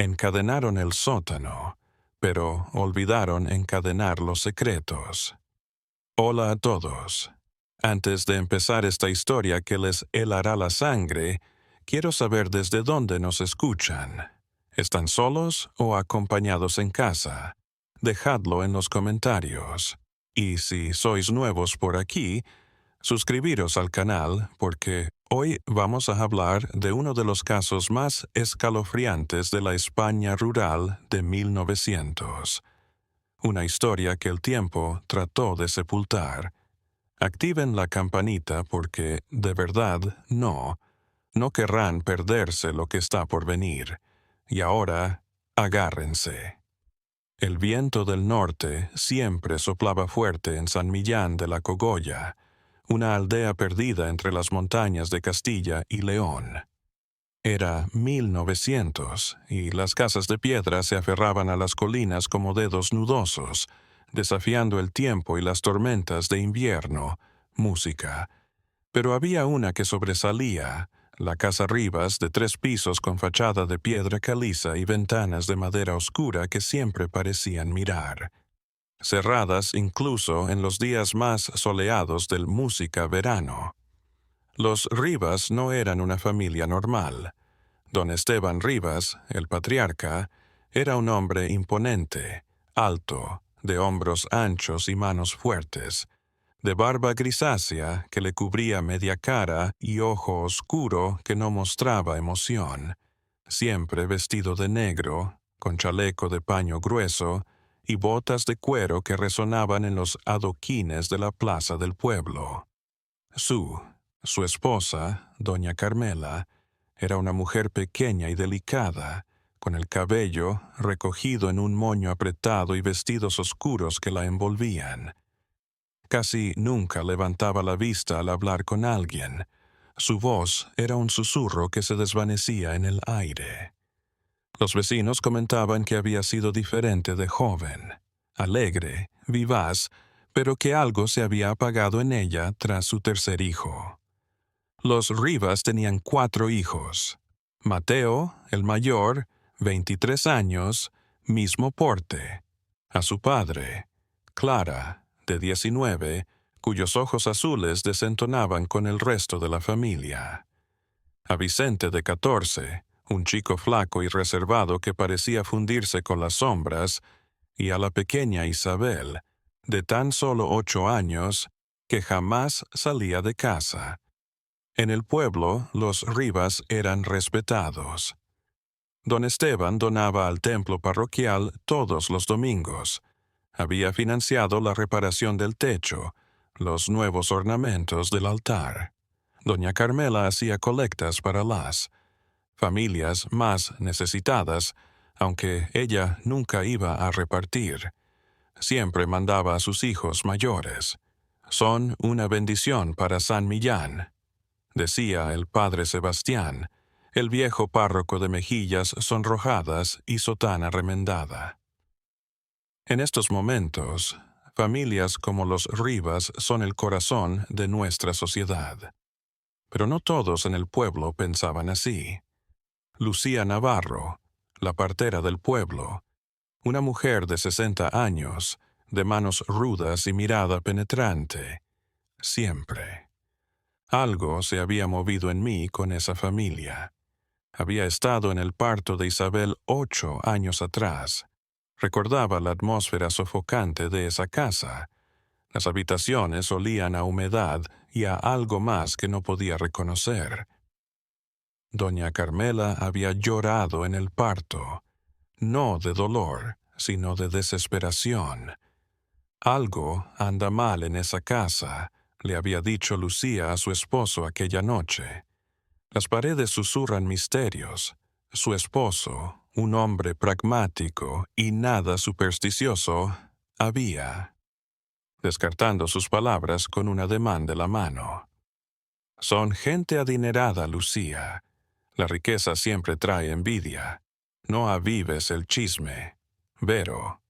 Encadenaron el sótano, pero olvidaron encadenar los secretos. Hola a todos. Antes de empezar esta historia que les helará la sangre, quiero saber desde dónde nos escuchan. ¿Están solos o acompañados en casa? Dejadlo en los comentarios. Y si sois nuevos por aquí, suscribiros al canal porque hoy vamos a hablar de uno de los casos más escalofriantes de la España rural de 1900. Una historia que el tiempo trató de sepultar. Activen la campanita porque, de verdad, no querrán perderse lo que está por venir. Y ahora, agárrense. El viento del norte siempre soplaba fuerte en San Millán de la Cogolla, una aldea perdida entre las montañas de Castilla y León. Era 1900 y las casas de piedra se aferraban a las colinas como dedos nudosos, desafiando el tiempo y las tormentas de invierno. Música. Pero había una que sobresalía, la casa Rivas de 3 pisos con fachada de piedra caliza y ventanas de madera oscura que siempre parecían mirar. Cerradas incluso en los días más soleados del música verano. Los Rivas no eran una familia normal. Don Esteban Rivas, el patriarca, era un hombre imponente, alto, de hombros anchos y manos fuertes, de barba grisácea que le cubría media cara y ojo oscuro que no mostraba emoción, siempre vestido de negro, con chaleco de paño grueso y botas de cuero que resonaban en los adoquines de la plaza del pueblo. Su esposa, doña Carmela, era una mujer pequeña y delicada, con el cabello recogido en un moño apretado y vestidos oscuros que la envolvían. Casi nunca levantaba la vista al hablar con alguien. Su voz era un susurro que se desvanecía en el aire. Los vecinos comentaban que había sido diferente de joven, alegre, vivaz, pero que algo se había apagado en ella tras su tercer hijo. Los Rivas tenían 4 hijos. Mateo, el mayor, 23 años, mismo porte. A su padre, Clara, de 19, cuyos ojos azules desentonaban con el resto de la familia. A Vicente, de 14, un chico flaco y reservado que parecía fundirse con las sombras, y a la pequeña Isabel, de tan solo 8 años, que jamás salía de casa. En el pueblo, los Rivas eran respetados. Don Esteban donaba al templo parroquial todos los domingos. Había financiado la reparación del techo, los nuevos ornamentos del altar. Doña Carmela hacía colectas para las familias más necesitadas, aunque ella nunca iba a repartir. Siempre mandaba a sus hijos mayores. Son una bendición para San Millán, decía el padre Sebastián, el viejo párroco de mejillas sonrojadas y sotana remendada. En estos momentos, familias como los Rivas son el corazón de nuestra sociedad. Pero no todos en el pueblo pensaban así. Lucía Navarro, la partera del pueblo, una mujer de 60 años, de manos rudas y mirada penetrante, siempre. Algo se había movido en mí con esa familia. Había estado en el parto de Isabel 8 años atrás. Recordaba la atmósfera sofocante de esa casa. Las habitaciones olían a humedad y a algo más que no podía reconocer. Doña Carmela había llorado en el parto, no de dolor, sino de desesperación. Algo anda mal en esa casa, le había dicho Lucía a su esposo aquella noche. Las paredes susurran misterios. Su esposo, un hombre pragmático y nada supersticioso, había, descartando sus palabras con un ademán de la mano. Son gente adinerada, Lucía. La riqueza siempre trae envidia. No avives el chisme. Vero.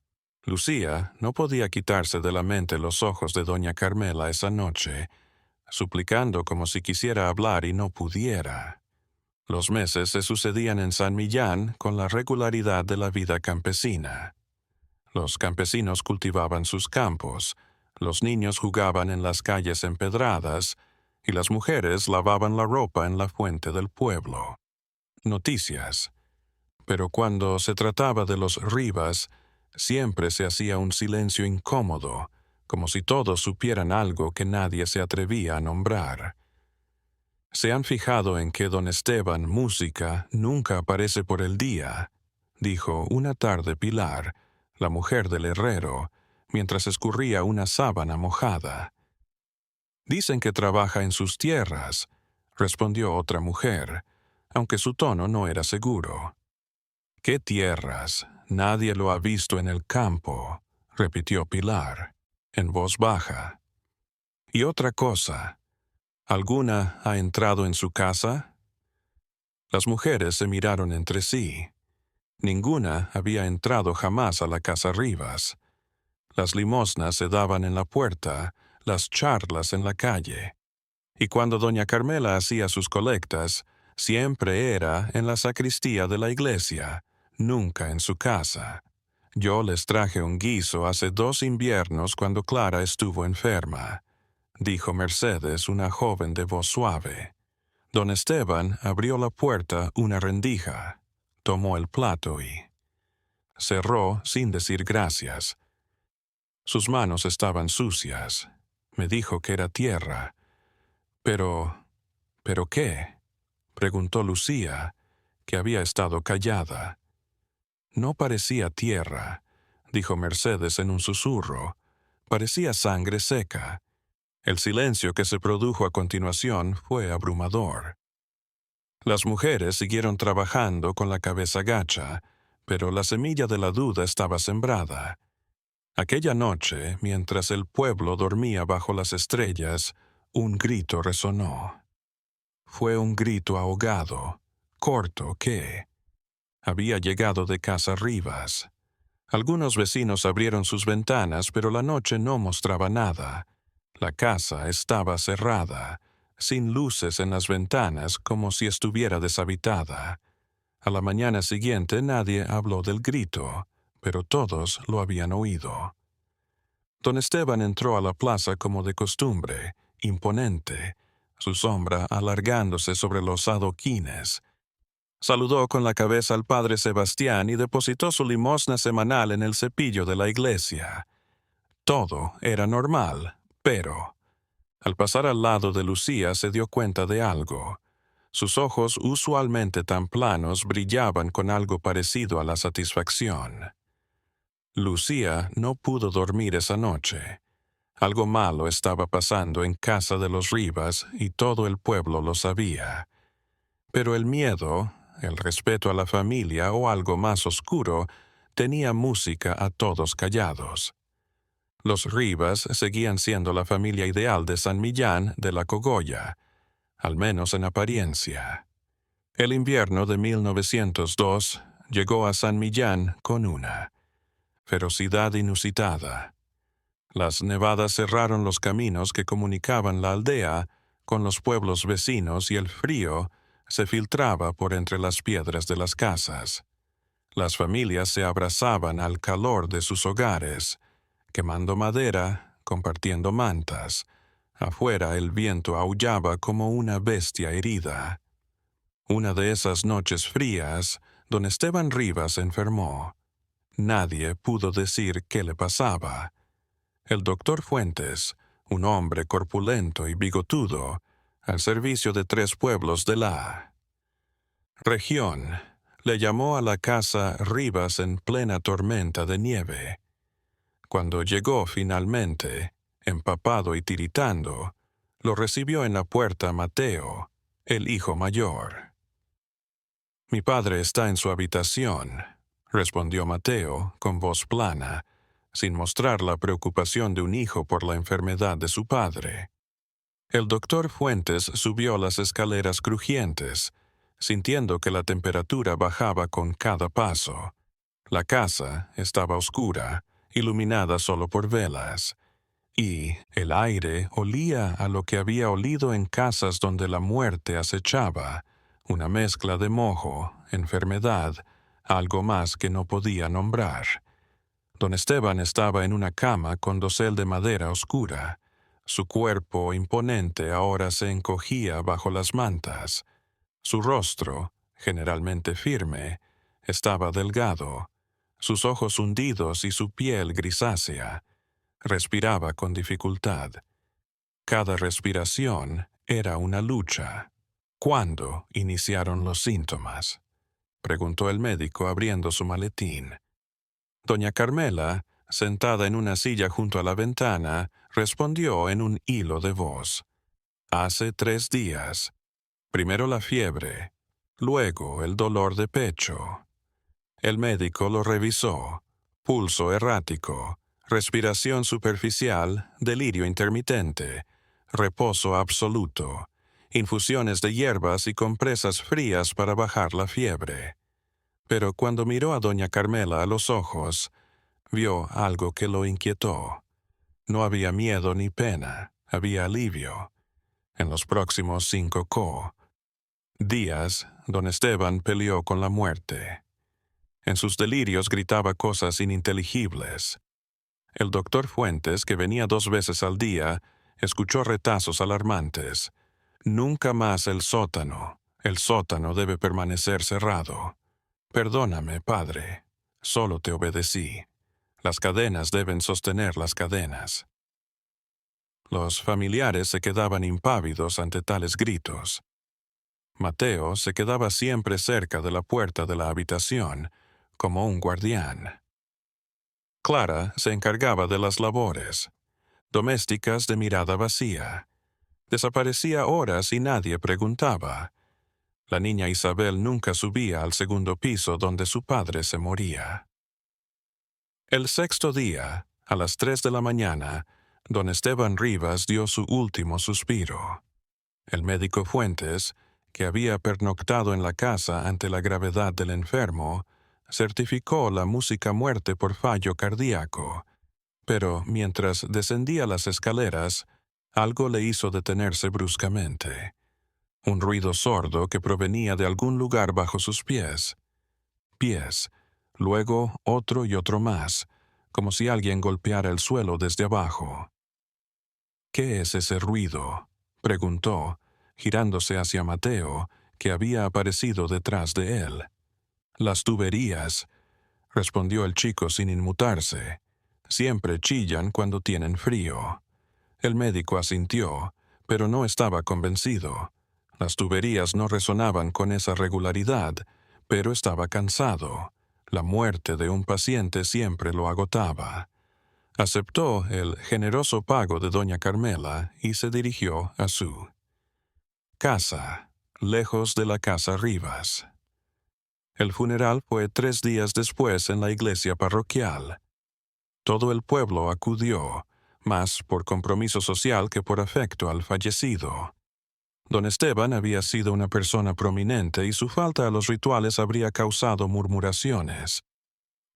Lucía no podía quitarse de la mente los ojos de doña Carmela esa noche, suplicando como si quisiera hablar y no pudiera. Los meses se sucedían en San Millán con la regularidad de la vida campesina. Los campesinos cultivaban sus campos, los niños jugaban en las calles empedradas y las mujeres lavaban la ropa en la fuente del pueblo. Noticias. Pero cuando se trataba de los Rivas, siempre se hacía un silencio incómodo, como si todos supieran algo que nadie se atrevía a nombrar. ¿Se han fijado en que don Esteban, música, nunca aparece por el día?, dijo una tarde Pilar, la mujer del herrero, mientras escurría una sábana mojada. Dicen que trabaja en sus tierras, respondió otra mujer, aunque su tono no era seguro. ¿Qué tierras? Nadie lo ha visto en el campo, repitió Pilar, en voz baja. Y otra cosa, ¿alguna ha entrado en su casa? Las mujeres se miraron entre sí. Ninguna había entrado jamás a la casa Rivas. Las limosnas se daban en la puerta, las charlas en la calle. Y cuando doña Carmela hacía sus colectas, siempre era en la sacristía de la iglesia, nunca en su casa. Yo les traje un guiso hace 2 inviernos cuando Clara estuvo enferma, dijo Mercedes, una joven de voz suave. Don Esteban abrió la puerta una rendija, tomó el plato y cerró sin decir gracias. Sus manos estaban sucias. Me dijo que era tierra. ¿Pero qué?, preguntó Lucía, que había estado callada. No parecía tierra, dijo Mercedes en un susurro. Parecía sangre seca. El silencio que se produjo a continuación fue abrumador. Las mujeres siguieron trabajando con la cabeza gacha, pero la semilla de la duda estaba sembrada. Aquella noche, mientras el pueblo dormía bajo las estrellas, un grito resonó. Fue un grito ahogado, corto, que había llegado de casa Rivas. Algunos vecinos abrieron sus ventanas, pero la noche no mostraba nada. La casa estaba cerrada, sin luces en las ventanas, como si estuviera deshabitada. A la mañana siguiente nadie habló del grito, pero todos lo habían oído. Don Esteban entró a la plaza como de costumbre, imponente, su sombra alargándose sobre los adoquines. Saludó con la cabeza al padre Sebastián y depositó su limosna semanal en el cepillo de la iglesia. Todo era normal, pero al pasar al lado de Lucía se dio cuenta de algo. Sus ojos, usualmente tan planos, brillaban con algo parecido a la satisfacción. Lucía no pudo dormir esa noche. Algo malo estaba pasando en casa de los Rivas y todo el pueblo lo sabía. Pero el miedo, el respeto a la familia o algo más oscuro, tenía música a todos callados. Los Rivas seguían siendo la familia ideal de San Millán de la Cogolla, al menos en apariencia. El invierno de 1902 llegó a San Millán con una ferocidad inusitada. Las nevadas cerraron los caminos que comunicaban la aldea con los pueblos vecinos y el frío se filtraba por entre las piedras de las casas. Las familias se abrazaban al calor de sus hogares, quemando madera, compartiendo mantas. Afuera el viento aullaba como una bestia herida. Una de esas noches frías, don Esteban Rivas enfermó. Nadie pudo decir qué le pasaba. El doctor Fuentes, un hombre corpulento y bigotudo, al servicio de 3 pueblos de la región, le llamó a la casa Rivas en plena tormenta de nieve. Cuando llegó finalmente, empapado y tiritando, lo recibió en la puerta Mateo, el hijo mayor. «Mi padre está en su habitación», respondió Mateo con voz plana, sin mostrar la preocupación de un hijo por la enfermedad de su padre. El doctor Fuentes subió las escaleras crujientes, sintiendo que la temperatura bajaba con cada paso. La casa estaba oscura, iluminada solo por velas, y el aire olía a lo que había olido en casas donde la muerte acechaba, una mezcla de mojo, enfermedad, algo más que no podía nombrar. Don Esteban estaba en una cama con dosel de madera oscura. Su cuerpo imponente ahora se encogía bajo las mantas. Su rostro, generalmente firme, estaba delgado, sus ojos hundidos y su piel grisácea. Respiraba con dificultad. Cada respiración era una lucha. ¿Cuándo iniciaron los síntomas?, preguntó el médico abriendo su maletín. Doña Carmela, sentada en una silla junto a la ventana, respondió en un hilo de voz. Hace 3 días. Primero la fiebre, luego el dolor de pecho. El médico lo revisó. Pulso errático, respiración superficial, delirio intermitente, reposo absoluto, infusiones de hierbas y compresas frías para bajar la fiebre. Pero cuando miró a doña Carmela a los ojos, vio algo que lo inquietó. No había miedo ni pena, había alivio. En los próximos 5 días, don Esteban peleó con la muerte. En sus delirios gritaba cosas ininteligibles. El doctor Fuentes, que venía 2 veces al día, escuchó retazos alarmantes. Nunca más el sótano. El sótano debe permanecer cerrado. Perdóname, padre. Solo te obedecí. Las cadenas deben sostener las cadenas. Los familiares se quedaban impávidos ante tales gritos. Mateo se quedaba siempre cerca de la puerta de la habitación, como un guardián. Clara se encargaba de las labores, domésticas de mirada vacía. Desaparecía horas y nadie preguntaba. La niña Isabel nunca subía al 2.º piso donde su padre se moría. El 6.º día, a las 3 de la mañana, don Esteban Rivas dio su último suspiro. El médico Fuentes, que había pernoctado en la casa ante la gravedad del enfermo, certificó la música muerte por fallo cardíaco, pero mientras descendía las escaleras, algo le hizo detenerse bruscamente. Un ruido sordo que provenía de algún lugar bajo sus pies. Pies, luego otro y otro más, como si alguien golpeara el suelo desde abajo. ¿Qué es ese ruido?, preguntó, girándose hacia Mateo, que había aparecido detrás de él. Las tuberías, respondió el chico sin inmutarse. Siempre chillan cuando tienen frío. El médico asintió, pero no estaba convencido. Las tuberías no resonaban con esa regularidad, pero estaba cansado. La muerte de un paciente siempre lo agotaba. Aceptó el generoso pago de doña Carmela y se dirigió a su casa, lejos de la casa Rivas. El funeral fue 3 días después en la iglesia parroquial. Todo el pueblo acudió, más por compromiso social que por afecto al fallecido. Don Esteban había sido una persona prominente y su falta a los rituales habría causado murmuraciones.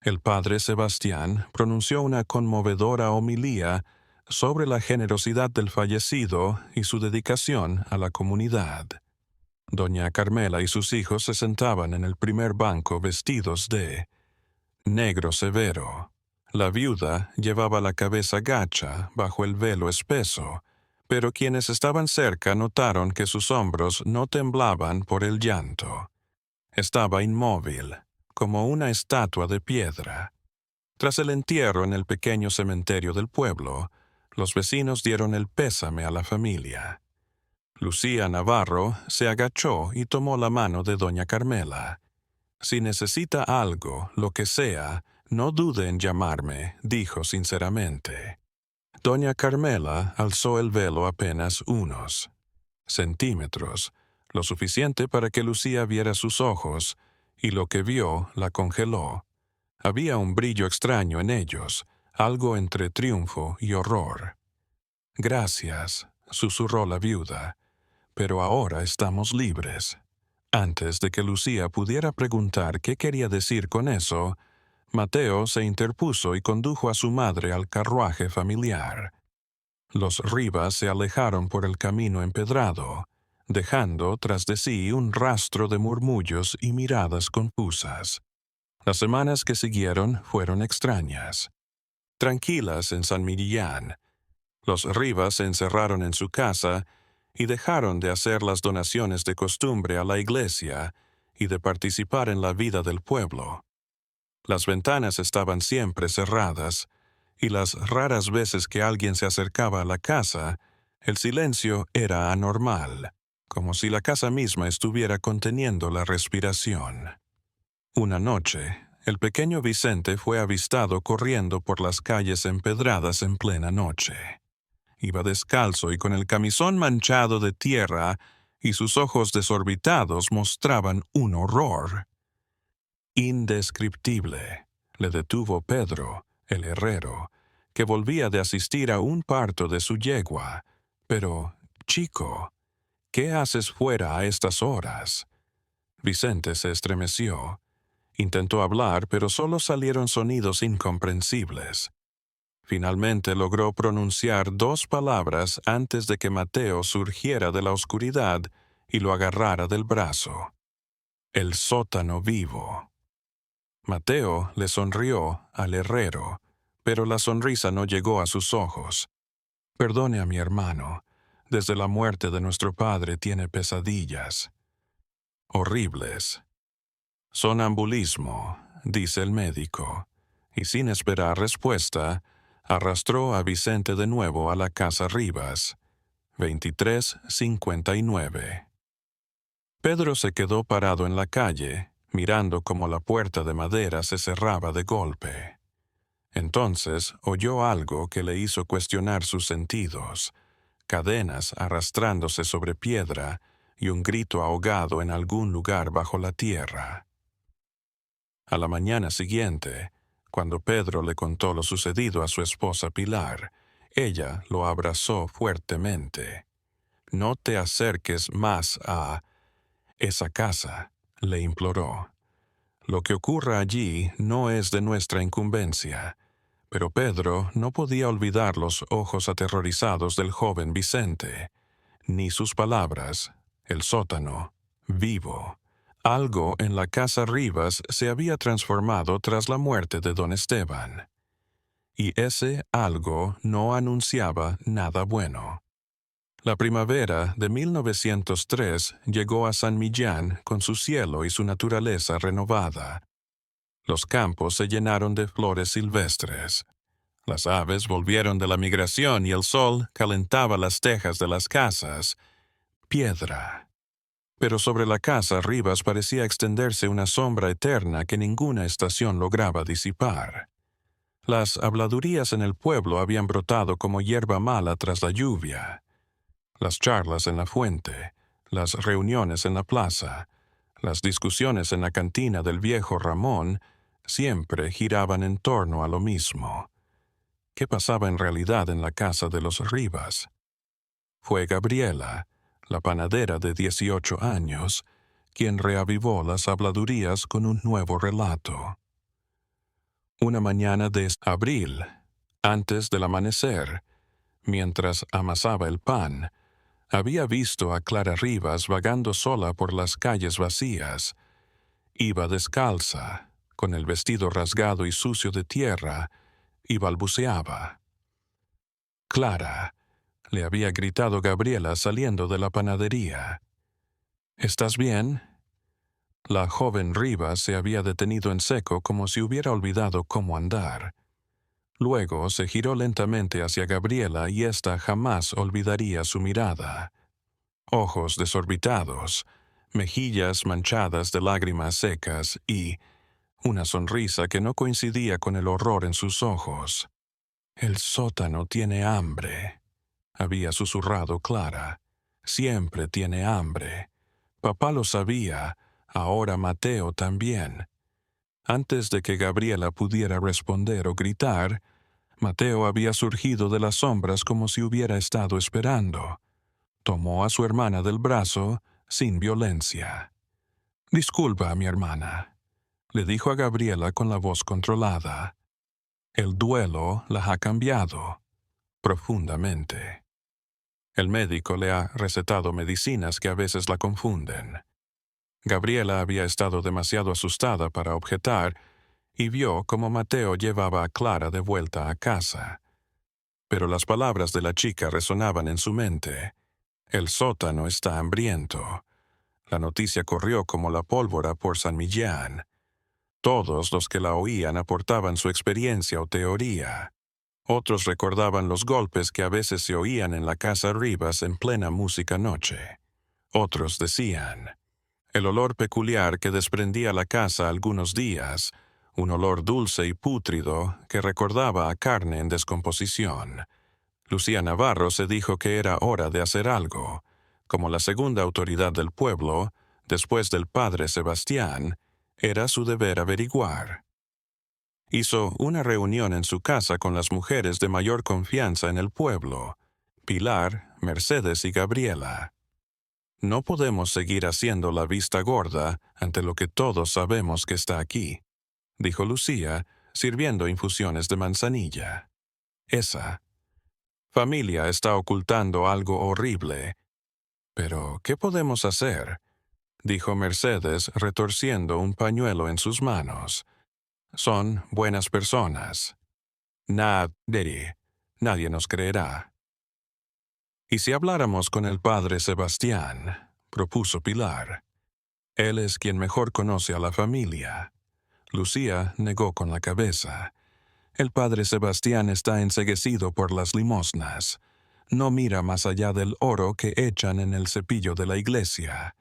El padre Sebastián pronunció una conmovedora homilía sobre la generosidad del fallecido y su dedicación a la comunidad. Doña Carmela y sus hijos se sentaban en el primer banco vestidos de negro severo. La viuda llevaba la cabeza gacha bajo el velo espeso, pero quienes estaban cerca notaron que sus hombros no temblaban por el llanto. Estaba inmóvil, como una estatua de piedra. Tras el entierro en el pequeño cementerio del pueblo, los vecinos dieron el pésame a la familia. Lucía Navarro se agachó y tomó la mano de doña Carmela. «Si necesita algo, lo que sea, no dude en llamarme», dijo sinceramente. Doña Carmela alzó el velo apenas unos centímetros, lo suficiente para que Lucía viera sus ojos, y lo que vio la congeló. Había un brillo extraño en ellos, algo entre triunfo y horror. «Gracias», susurró la viuda, «pero ahora estamos libres». Antes de que Lucía pudiera preguntar qué quería decir con eso, Mateo se interpuso y condujo a su madre al carruaje familiar. Los Rivas se alejaron por el camino empedrado. dejando tras de sí un rastro de murmullos y miradas confusas. Las semanas que siguieron fueron extrañas. Tranquilas en San Millán, los Rivas se encerraron en su casa y dejaron de hacer las donaciones de costumbre a la iglesia y de participar en la vida del pueblo. Las ventanas estaban siempre cerradas, y las raras veces que alguien se acercaba a la casa, el silencio era anormal, como si la casa misma estuviera conteniendo la respiración. Una noche, el pequeño Vicente fue avistado corriendo por las calles empedradas en plena noche. Iba descalzo y con el camisón manchado de tierra, y sus ojos desorbitados mostraban un horror indescriptible. Le detuvo Pedro, el herrero, que volvía de asistir a un parto de su yegua. Pero, chico, ¿qué haces fuera a estas horas? Vicente se estremeció. Intentó hablar, pero solo salieron sonidos incomprensibles. Finalmente logró pronunciar 2 palabras antes de que Mateo surgiera de la oscuridad y lo agarrara del brazo. El sótano vivo. Mateo le sonrió al herrero, pero la sonrisa no llegó a sus ojos. Perdone a mi hermano. Desde la muerte de nuestro padre tiene pesadillas. Horribles. Sonambulismo, dice el médico, y sin esperar respuesta, arrastró a Vicente de nuevo a la casa Rivas, 2359. Pedro se quedó parado en la calle, mirando cómo la puerta de madera se cerraba de golpe. Entonces oyó algo que le hizo cuestionar sus sentidos, cadenas arrastrándose sobre piedra y un grito ahogado en algún lugar bajo la tierra. A la mañana siguiente, cuando Pedro le contó lo sucedido a su esposa Pilar, ella lo abrazó fuertemente. «No te acerques más a esa casa», le imploró. «Lo que ocurra allí no es de nuestra incumbencia». Pero Pedro no podía olvidar los ojos aterrorizados del joven Vicente, ni sus palabras, el sótano, vivo. Algo en la casa Rivas se había transformado tras la muerte de don Esteban. Y ese algo no anunciaba nada bueno. La primavera de 1903 llegó a San Millán con su cielo y su naturaleza renovada. Los campos se llenaron de flores silvestres. Las aves volvieron de la migración y el sol calentaba las tejas de las casas. Piedra. Pero sobre la casa Rivas parecía extenderse una sombra eterna que ninguna estación lograba disipar. Las habladurías en el pueblo habían brotado como hierba mala tras la lluvia. Las charlas en la fuente, las reuniones en la plaza, las discusiones en la cantina del viejo Ramón, siempre giraban en torno a lo mismo. ¿Qué pasaba en realidad en la casa de los Rivas? Fue Gabriela, la panadera de 18 años, quien reavivó las habladurías con un nuevo relato. Una mañana de abril, antes del amanecer, mientras amasaba el pan, había visto a Clara Rivas vagando sola por las calles vacías. Iba descalza, con el vestido rasgado y sucio de tierra, y balbuceaba. «Clara», le había gritado Gabriela saliendo de la panadería. «¿Estás bien?» La joven Rivas se había detenido en seco como si hubiera olvidado cómo andar. Luego se giró lentamente hacia Gabriela y ésta jamás olvidaría su mirada. Ojos desorbitados, mejillas manchadas de lágrimas secas y una sonrisa que no coincidía con el horror en sus ojos. «El sótano tiene hambre», había susurrado Clara. «Siempre tiene hambre. Papá lo sabía, ahora Mateo también». Antes de que Gabriela pudiera responder o gritar, Mateo había surgido de las sombras como si hubiera estado esperando. Tomó a su hermana del brazo sin violencia. «Disculpa, mi hermana», le dijo a Gabriela con la voz controlada. «El duelo la ha cambiado profundamente». El médico le ha recetado medicinas que a veces la confunden. Gabriela había estado demasiado asustada para objetar y vio cómo Mateo llevaba a Clara de vuelta a casa. Pero las palabras de la chica resonaban en su mente. El sótano está hambriento. La noticia corrió como la pólvora por San Millán. Todos los que la oían aportaban su experiencia o teoría. Otros recordaban los golpes que a veces se oían en la casa Rivas en plena música noche. Otros decían, el olor peculiar que desprendía la casa algunos días, un olor dulce y pútrido que recordaba a carne en descomposición. Lucía Navarro se dijo que era hora de hacer algo. Como la segunda autoridad del pueblo, después del padre Sebastián, era su deber averiguar. Hizo una reunión en su casa con las mujeres de mayor confianza en el pueblo, Pilar, Mercedes y Gabriela. No podemos seguir haciendo la vista gorda ante lo que todos sabemos que está aquí, dijo Lucía, sirviendo infusiones de manzanilla. Esa familia está ocultando algo horrible. Pero, ¿qué podemos hacer?, dijo Mercedes, retorciendo un pañuelo en sus manos. Son buenas personas. Nadie nos creerá. ¿Y si habláramos con el padre Sebastián?, propuso Pilar. Él es quien mejor conoce a la familia. Lucía negó con la cabeza. El padre Sebastián está enceguecido por las limosnas. No mira más allá del oro que echan en el cepillo de la iglesia.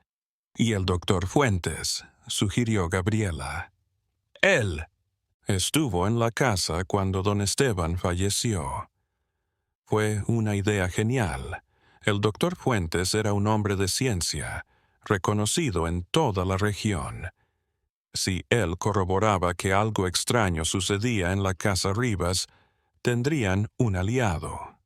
Y el doctor Fuentes, sugirió Gabriela. Él estuvo en la casa cuando don Esteban falleció. Fue una idea genial. El doctor Fuentes era un hombre de ciencia, reconocido en toda la región. Si él corroboraba que algo extraño sucedía en la casa Rivas, tendrían un aliado.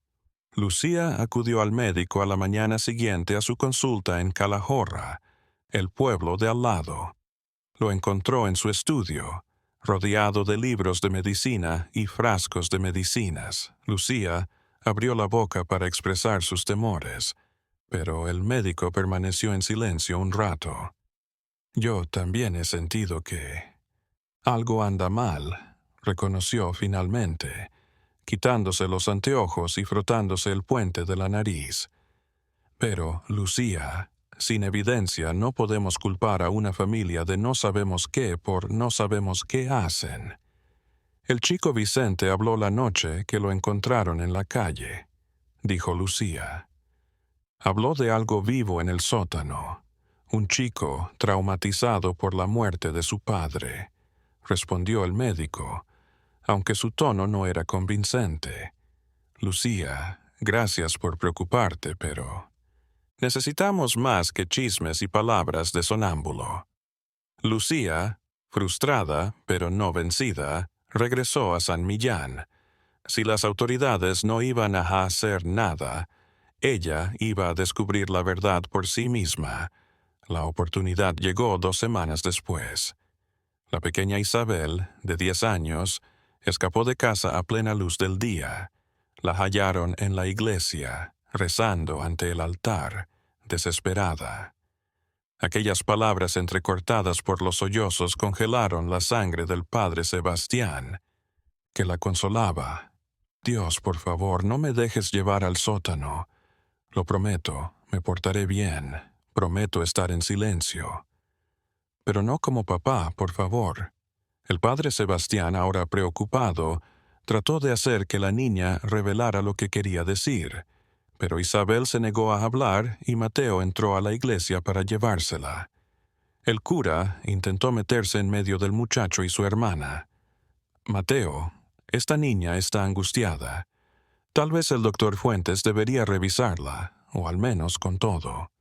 Lucía acudió al médico a la mañana siguiente a su consulta en Calahorra, el pueblo de al lado. Lo encontró en su estudio, rodeado de libros de medicina y frascos de medicinas. Lucía abrió la boca para expresar sus temores, pero el médico permaneció en silencio un rato. Yo también he sentido que algo anda mal, reconoció finalmente, quitándose los anteojos y frotándose el puente de la nariz. Pero, Lucía, sin evidencia no podemos culpar a una familia de no sabemos qué por no sabemos qué hacen. El chico Vicente habló la noche que lo encontraron en la calle, dijo Lucía. Habló de algo vivo en el sótano. Un chico traumatizado por la muerte de su padre, respondió el médico, aunque su tono no era convincente. Lucía, gracias por preocuparte, pero necesitamos más que chismes y palabras de sonámbulo. Lucía, frustrada, pero no vencida, regresó a San Millán. Si las autoridades no iban a hacer nada, ella iba a descubrir la verdad por sí misma. La oportunidad llegó 2 semanas después. La pequeña Isabel, de 10 años, escapó de casa a plena luz del día. La hallaron en la iglesia, rezando ante el altar, desesperada. Aquellas palabras entrecortadas por los sollozos congelaron la sangre del padre Sebastián, que la consolaba. Dios, por favor, no me dejes llevar al sótano. Lo prometo, me portaré bien. Prometo estar en silencio. Pero no como papá, por favor. El padre Sebastián, ahora preocupado, trató de hacer que la niña revelara lo que quería decir, pero Isabel se negó a hablar y Mateo entró a la iglesia para llevársela. El cura intentó meterse en medio del muchacho y su hermana. Mateo, esta niña está angustiada. Tal vez el doctor Fuentes debería revisarla, o al menos con todo.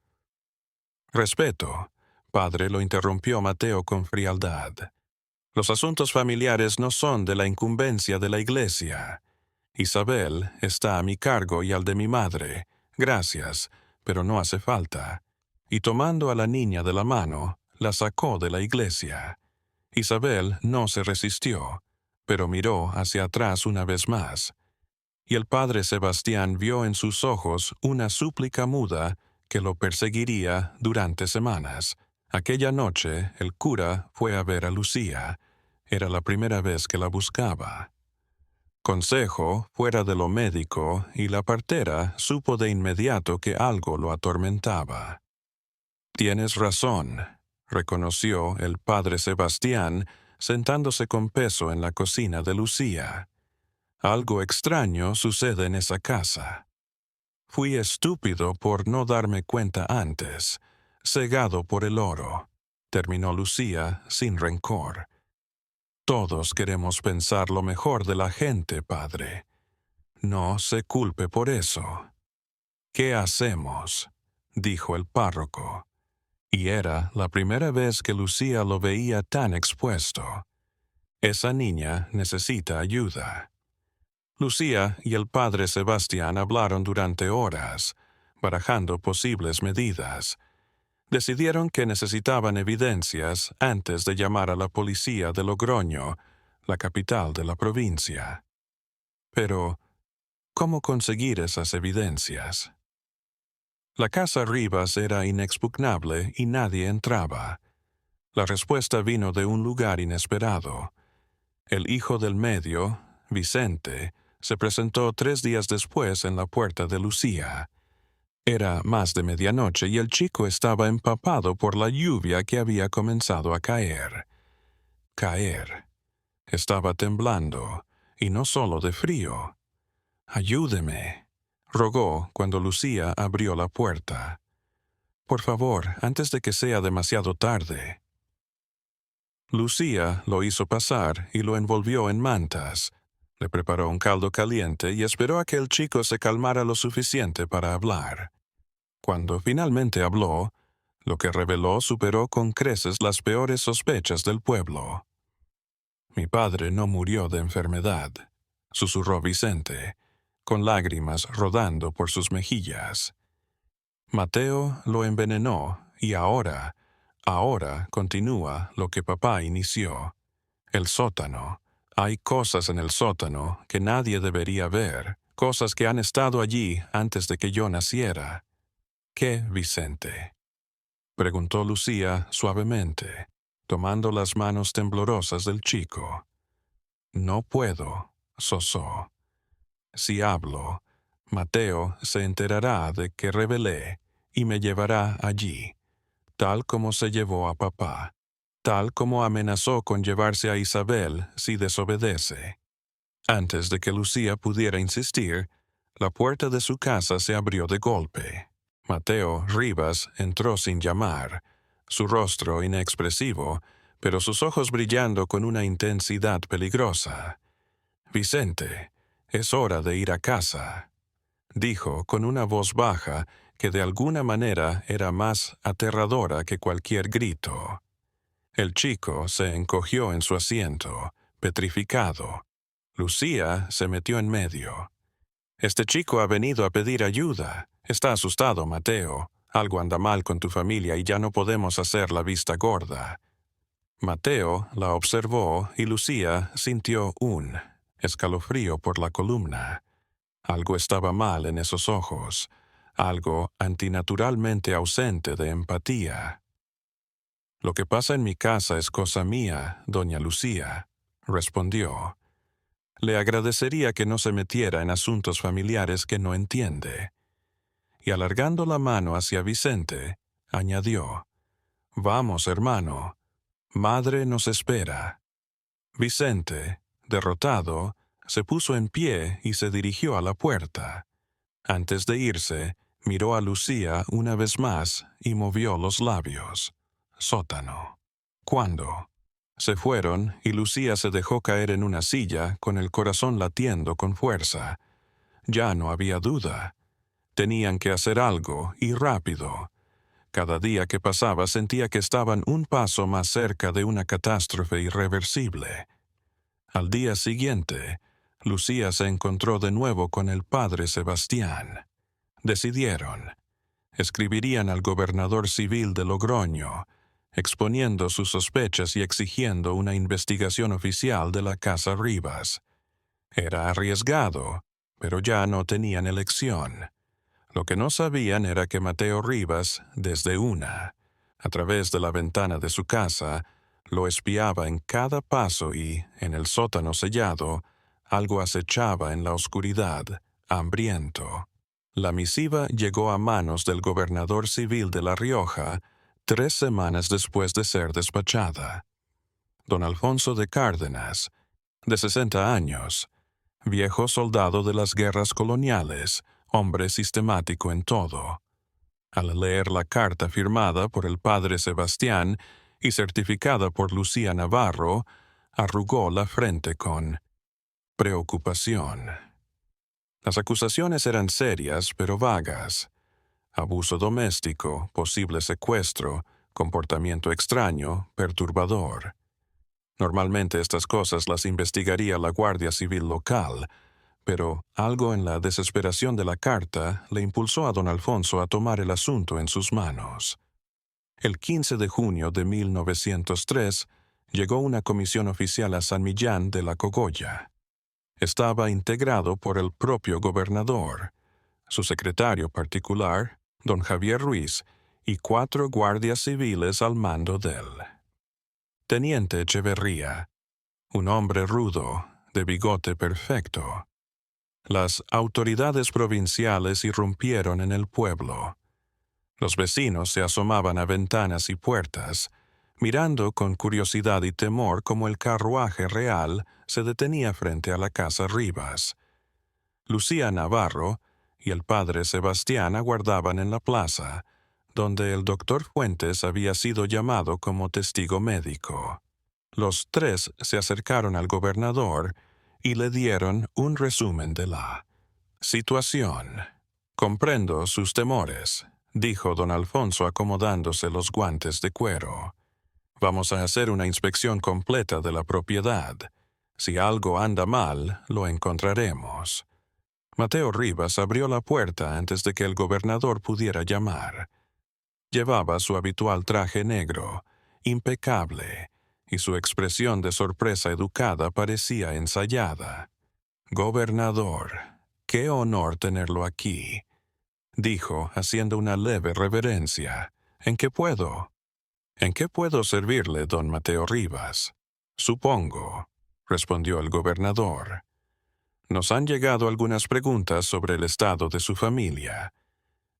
Respeto, padre, lo interrumpió Mateo con frialdad. Los asuntos familiares no son de la incumbencia de la iglesia. Isabel está a mi cargo y al de mi madre. Gracias, pero no hace falta. Y tomando a la niña de la mano, la sacó de la iglesia. Isabel no se resistió, pero miró hacia atrás una vez más. y el padre Sebastián vio en sus ojos una súplica muda que lo perseguiría durante semanas. Aquella noche el cura fue a ver a Lucía. Era la primera vez que la buscaba. Consejo, fuera de lo médico, y la partera supo de inmediato que algo lo atormentaba. «Tienes razón», reconoció el padre Sebastián, sentándose con peso en la cocina de Lucía. «Algo extraño sucede en esa casa. Fui estúpido por no darme cuenta antes, cegado por el oro», terminó Lucía sin rencor. «Todos queremos pensar lo mejor de la gente, padre. No se culpe por eso». «¿Qué hacemos?», dijo el párroco. Y era la primera vez que Lucía lo veía tan expuesto. «Esa niña necesita ayuda». Lucía y el padre Sebastián hablaron durante horas, barajando posibles medidas. Decidieron que necesitaban evidencias antes de llamar a la policía de Logroño, la capital de la provincia. Pero, ¿cómo conseguir esas evidencias? La casa Rivas era inexpugnable y nadie entraba. La respuesta vino de un lugar inesperado. El hijo del medio, Vicente, se presentó 3 días después en la puerta de Lucía. Era más de medianoche y el chico estaba empapado por la lluvia que había comenzado a caer. Estaba temblando, y no solo de frío. «Ayúdeme», rogó cuando Lucía abrió la puerta. «Por favor, antes de que sea demasiado tarde». Lucía lo hizo pasar y lo envolvió en mantas. Le preparó un caldo caliente y esperó a que el chico se calmara lo suficiente para hablar. Cuando finalmente habló, lo que reveló superó con creces las peores sospechas del pueblo. «Mi padre no murió de enfermedad», susurró Vicente, con lágrimas rodando por sus mejillas. «Mateo lo envenenó y ahora continúa lo que papá inició. El sótano. Hay cosas en el sótano que nadie debería ver, cosas que han estado allí antes de que yo naciera». «¿Qué, Vicente?», preguntó Lucía suavemente, tomando las manos temblorosas del chico. «No puedo», sosó. «Si hablo, Mateo se enterará de que revelé y me llevará allí, tal como se llevó a papá, tal como amenazó con llevarse a Isabel si desobedece». Antes de que Lucía pudiera insistir, la puerta de su casa se abrió de golpe. Mateo Rivas entró sin llamar, su rostro inexpresivo, pero sus ojos brillando con una intensidad peligrosa. «Vicente, es hora de ir a casa», dijo con una voz baja que de alguna manera era más aterradora que cualquier grito. El chico se encogió en su asiento, petrificado. Lucía se metió en medio. «Este chico ha venido a pedir ayuda. Está asustado, Mateo. Algo anda mal con tu familia y ya no podemos hacer la vista gorda». Mateo la observó y Lucía sintió un escalofrío por la columna. Algo estaba mal en esos ojos, algo antinaturalmente ausente de empatía. «Lo que pasa en mi casa es cosa mía, doña Lucía», respondió. «Le agradecería que no se metiera en asuntos familiares que no entiende». Y alargando la mano hacia Vicente, añadió: «Vamos, hermano. Madre nos espera». Vicente, derrotado, se puso en pie y se dirigió a la puerta. Antes de irse, miró a Lucía una vez más y movió los labios. Sótano. ¿Cuándo? Se fueron y Lucía se dejó caer en una silla con el corazón latiendo con fuerza. Ya no había duda. Tenían que hacer algo, y rápido. Cada día que pasaba sentía que estaban un paso más cerca de una catástrofe irreversible. Al día siguiente, Lucía se encontró de nuevo con el padre Sebastián. Decidieron. Escribirían al gobernador civil de Logroño, exponiendo sus sospechas y exigiendo una investigación oficial de la casa Rivas. Era arriesgado, pero ya no tenían elección. Lo que no sabían era que Mateo Rivas, desde a través de la ventana de su casa, lo espiaba en cada paso y, en el sótano sellado, algo acechaba en la oscuridad, hambriento. La misiva llegó a manos del gobernador civil de La Rioja 3 semanas después de ser despachada. Don Alfonso de Cárdenas, de 60 años, viejo soldado de las guerras coloniales, hombre sistemático en todo. Al leer la carta firmada por el padre Sebastián y certificada por Lucía Navarro, arrugó la frente con preocupación. Las acusaciones eran serias pero vagas. Abuso doméstico, posible secuestro, comportamiento extraño, perturbador. Normalmente estas cosas las investigaría la Guardia Civil local, pero algo en la desesperación de la carta le impulsó a don Alfonso a tomar el asunto en sus manos. El 15 de junio de 1903 llegó una comisión oficial a San Millán de la Cogolla. Estaba integrado por el propio gobernador, su secretario particular, don Javier Ruiz, y 4 guardias civiles al mando de él. Teniente Echeverría, un hombre rudo, de bigote perfecto. Las autoridades provinciales irrumpieron en el pueblo. Los vecinos se asomaban a ventanas y puertas, mirando con curiosidad y temor cómo el carruaje real se detenía frente a la casa Rivas. Lucía Navarro y el padre Sebastián aguardaban en la plaza, donde el doctor Fuentes había sido llamado como testigo médico. Los 3 se acercaron al gobernador y le dieron un resumen de la situación. «Comprendo sus temores», dijo don Alfonso acomodándose los guantes de cuero. «Vamos a hacer una inspección completa de la propiedad. Si algo anda mal, lo encontraremos». Mateo Rivas abrió la puerta antes de que el gobernador pudiera llamar. Llevaba su habitual traje negro, impecable, y su expresión de sorpresa educada parecía ensayada. «Gobernador, qué honor tenerlo aquí», dijo, haciendo una leve reverencia. «¿En qué puedo?» «¿En qué puedo servirle, don Mateo Rivas?» «Supongo», respondió el gobernador. «Nos han llegado algunas preguntas sobre el estado de su familia.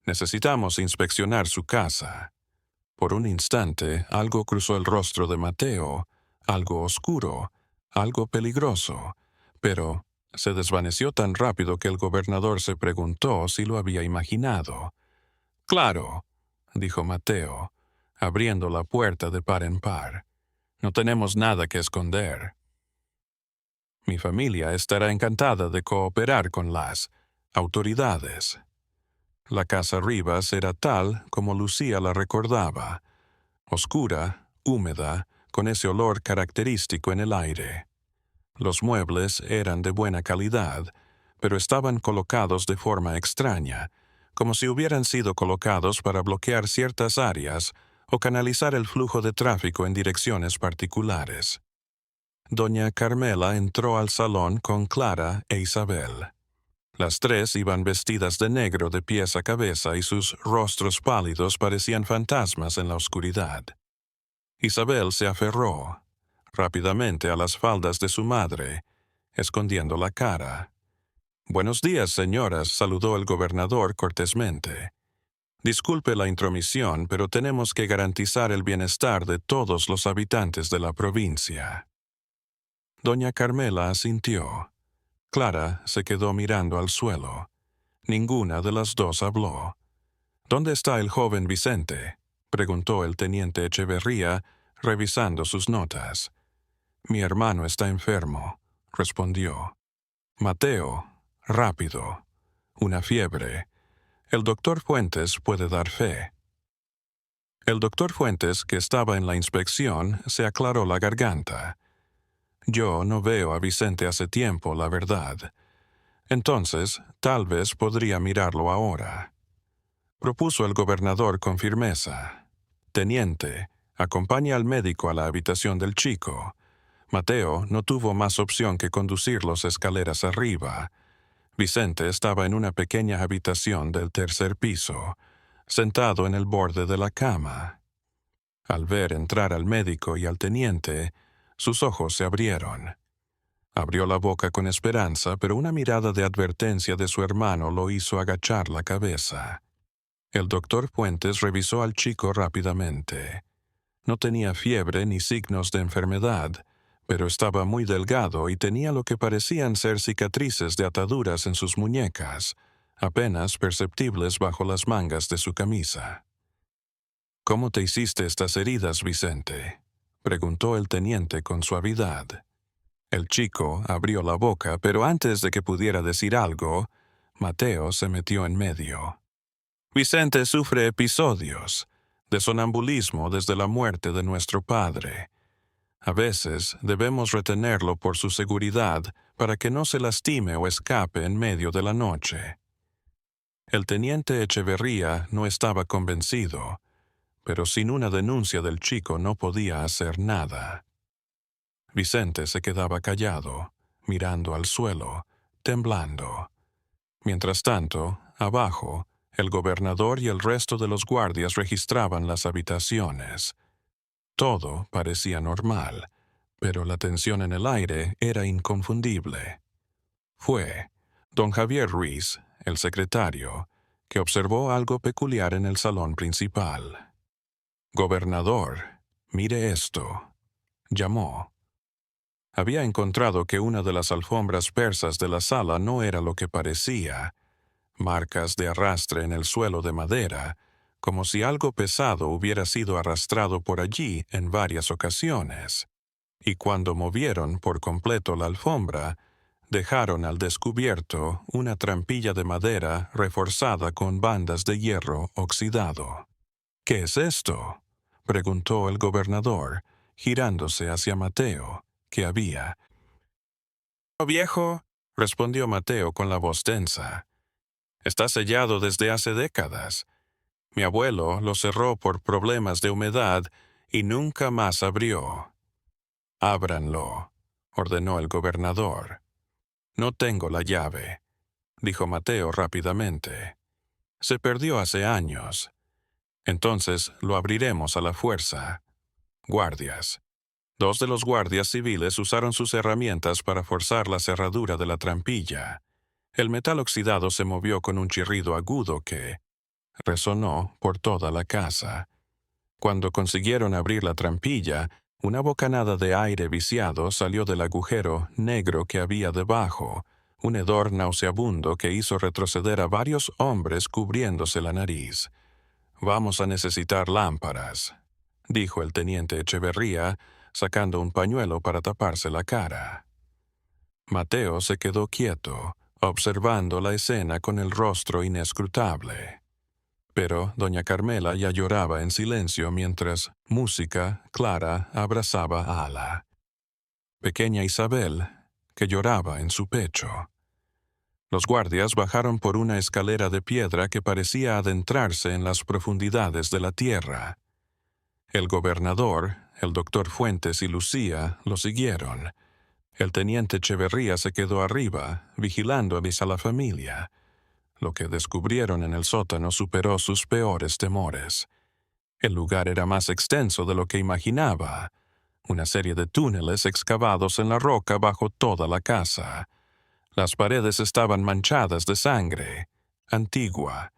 Necesitamos inspeccionar su casa». Por un instante, algo cruzó el rostro de Mateo, algo oscuro, algo peligroso, pero se desvaneció tan rápido que el gobernador se preguntó si lo había imaginado. «Claro», dijo Mateo, abriendo la puerta de par en par. «No tenemos nada que esconder. Mi familia estará encantada de cooperar con las autoridades». La casa Rivas era tal como Lucía la recordaba, oscura, húmeda, con ese olor característico en el aire. Los muebles eran de buena calidad, pero estaban colocados de forma extraña, como si hubieran sido colocados para bloquear ciertas áreas o canalizar el flujo de tráfico en direcciones particulares. Doña Carmela entró al salón con Clara e Isabel. Las 3 iban vestidas de negro de pies a cabeza y sus rostros pálidos parecían fantasmas en la oscuridad. Isabel se aferró rápidamente a las faldas de su madre, escondiendo la cara. «Buenos días, señoras», saludó el gobernador cortésmente. «Disculpe la intromisión, pero tenemos que garantizar el bienestar de todos los habitantes de la provincia». Doña Carmela asintió. Clara se quedó mirando al suelo. Ninguna de las 2 habló. «¿Dónde está el joven Vicente?», preguntó el teniente Echeverría, revisando sus notas. «Mi hermano está enfermo», respondió. «Mateo, rápido. Una fiebre. El doctor Fuentes puede dar fe». El doctor Fuentes, que estaba en la inspección, se aclaró la garganta. «Yo no veo a Vicente hace tiempo, la verdad. Entonces, tal vez podría mirarlo ahora», propuso el gobernador con firmeza. «Teniente, acompañe al médico a la habitación del chico». Mateo no tuvo más opción que conducirlos escaleras arriba. Vicente estaba en una pequeña habitación del tercer piso, sentado en el borde de la cama. Al ver entrar al médico y al teniente, sus ojos se abrieron. Abrió la boca con esperanza, pero una mirada de advertencia de su hermano lo hizo agachar la cabeza. El doctor Fuentes revisó al chico rápidamente. No tenía fiebre ni signos de enfermedad, pero estaba muy delgado y tenía lo que parecían ser cicatrices de ataduras en sus muñecas, apenas perceptibles bajo las mangas de su camisa. «¿Cómo te hiciste estas heridas, Vicente?», preguntó el teniente con suavidad. El chico abrió la boca, pero antes de que pudiera decir algo, Mateo se metió en medio. «Vicente sufre episodios de sonambulismo desde la muerte de nuestro padre. A veces debemos retenerlo por su seguridad para que no se lastime o escape en medio de la noche». El teniente Echeverría no estaba convencido, pero sin una denuncia del chico no podía hacer nada. Vicente se quedaba callado, mirando al suelo, temblando. Mientras tanto, abajo, el gobernador y el resto de los guardias registraban las habitaciones. Todo parecía normal, pero la tensión en el aire era inconfundible. Fue don Javier Ruiz, el secretario, que observó algo peculiar en el salón principal. «Gobernador, mire esto», llamó. Había encontrado que una de las alfombras persas de la sala no era lo que parecía. Marcas de arrastre en el suelo de madera, como si algo pesado hubiera sido arrastrado por allí en varias ocasiones. Y cuando movieron por completo la alfombra, dejaron al descubierto una trampilla de madera reforzada con bandas de hierro oxidado. «¿Qué es esto?», preguntó el gobernador, girándose hacia Mateo, que había. «Oh, viejo», respondió Mateo con la voz tensa. «Está sellado desde hace décadas. Mi abuelo lo cerró por problemas de humedad y nunca más abrió». «Ábranlo», ordenó el gobernador. «No tengo la llave», dijo Mateo rápidamente. «Se perdió hace años. Entonces lo abriremos a la fuerza. Guardias». Dos de los guardias civiles usaron sus herramientas para forzar la cerradura de la trampilla. El metal oxidado se movió con un chirrido agudo que resonó por toda la casa. Cuando consiguieron abrir la trampilla, una bocanada de aire viciado salió del agujero negro que había debajo, un hedor nauseabundo que hizo retroceder a varios hombres cubriéndose la nariz. «Vamos a necesitar lámparas», dijo el teniente Echeverría, sacando un pañuelo para taparse la cara. Mateo se quedó quieto, observando la escena con el rostro inescrutable. Pero doña Carmela ya lloraba en silencio mientras música clara abrazaba a Ala. Pequeña Isabel, que lloraba en su pecho. Los guardias bajaron por una escalera de piedra que parecía adentrarse en las profundidades de la tierra. El gobernador, el doctor Fuentes y Lucía lo siguieron. El teniente Echeverría se quedó arriba, vigilando a la familia. Lo que descubrieron en el sótano superó sus peores temores. El lugar era más extenso de lo que imaginaba. Una serie de túneles excavados en la roca bajo toda la casa. Las paredes estaban manchadas de sangre, antigua.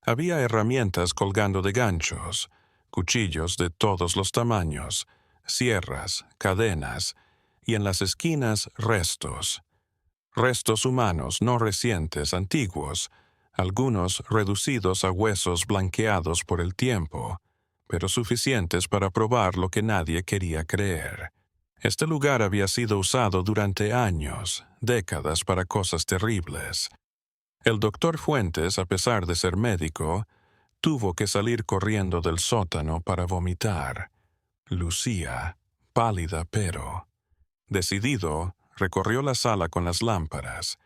Había herramientas colgando de ganchos, cuchillos de todos los tamaños, sierras, cadenas, y en las esquinas restos. Restos humanos no recientes, antiguos, algunos reducidos a huesos blanqueados por el tiempo, pero suficientes para probar lo que nadie quería creer. Este lugar había sido usado durante años, décadas para cosas terribles. El doctor Fuentes, a pesar de ser médico, tuvo que salir corriendo del sótano para vomitar. Lucía, pálida pero decidido, recorrió la sala con las lámparas.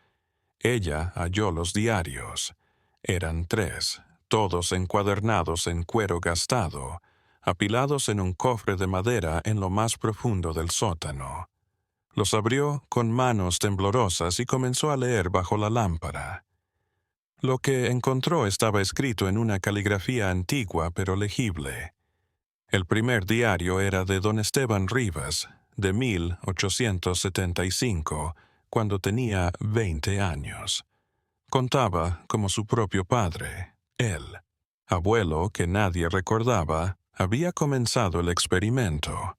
Ella halló los diarios. Eran 3, todos encuadernados en cuero gastado, apilados en un cofre de madera en lo más profundo del sótano. Los abrió con manos temblorosas y comenzó a leer bajo la lámpara. Lo que encontró estaba escrito en una caligrafía antigua pero legible. El primer diario era de don Esteban Rivas, de 1875, cuando tenía 20 años. Contaba como su propio padre, él, abuelo que nadie recordaba, había comenzado el experimento.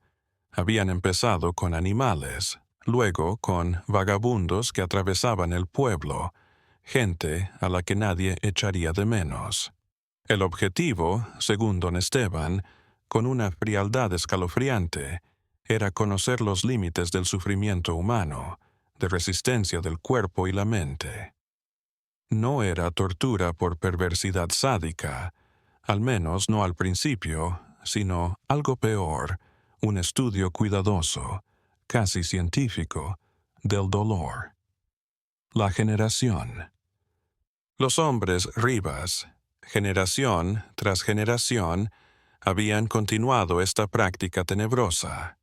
Habían empezado con animales, luego con vagabundos que atravesaban el pueblo, gente a la que nadie echaría de menos. El objetivo, según don Esteban, con una frialdad escalofriante, era conocer los límites del sufrimiento humano, de resistencia del cuerpo y la mente. No era tortura por perversidad sádica, al menos no al principio, sino algo peor, un estudio cuidadoso, casi científico, del dolor. La generación. Los hombres Rivas, generación tras generación, habían continuado esta práctica tenebrosa.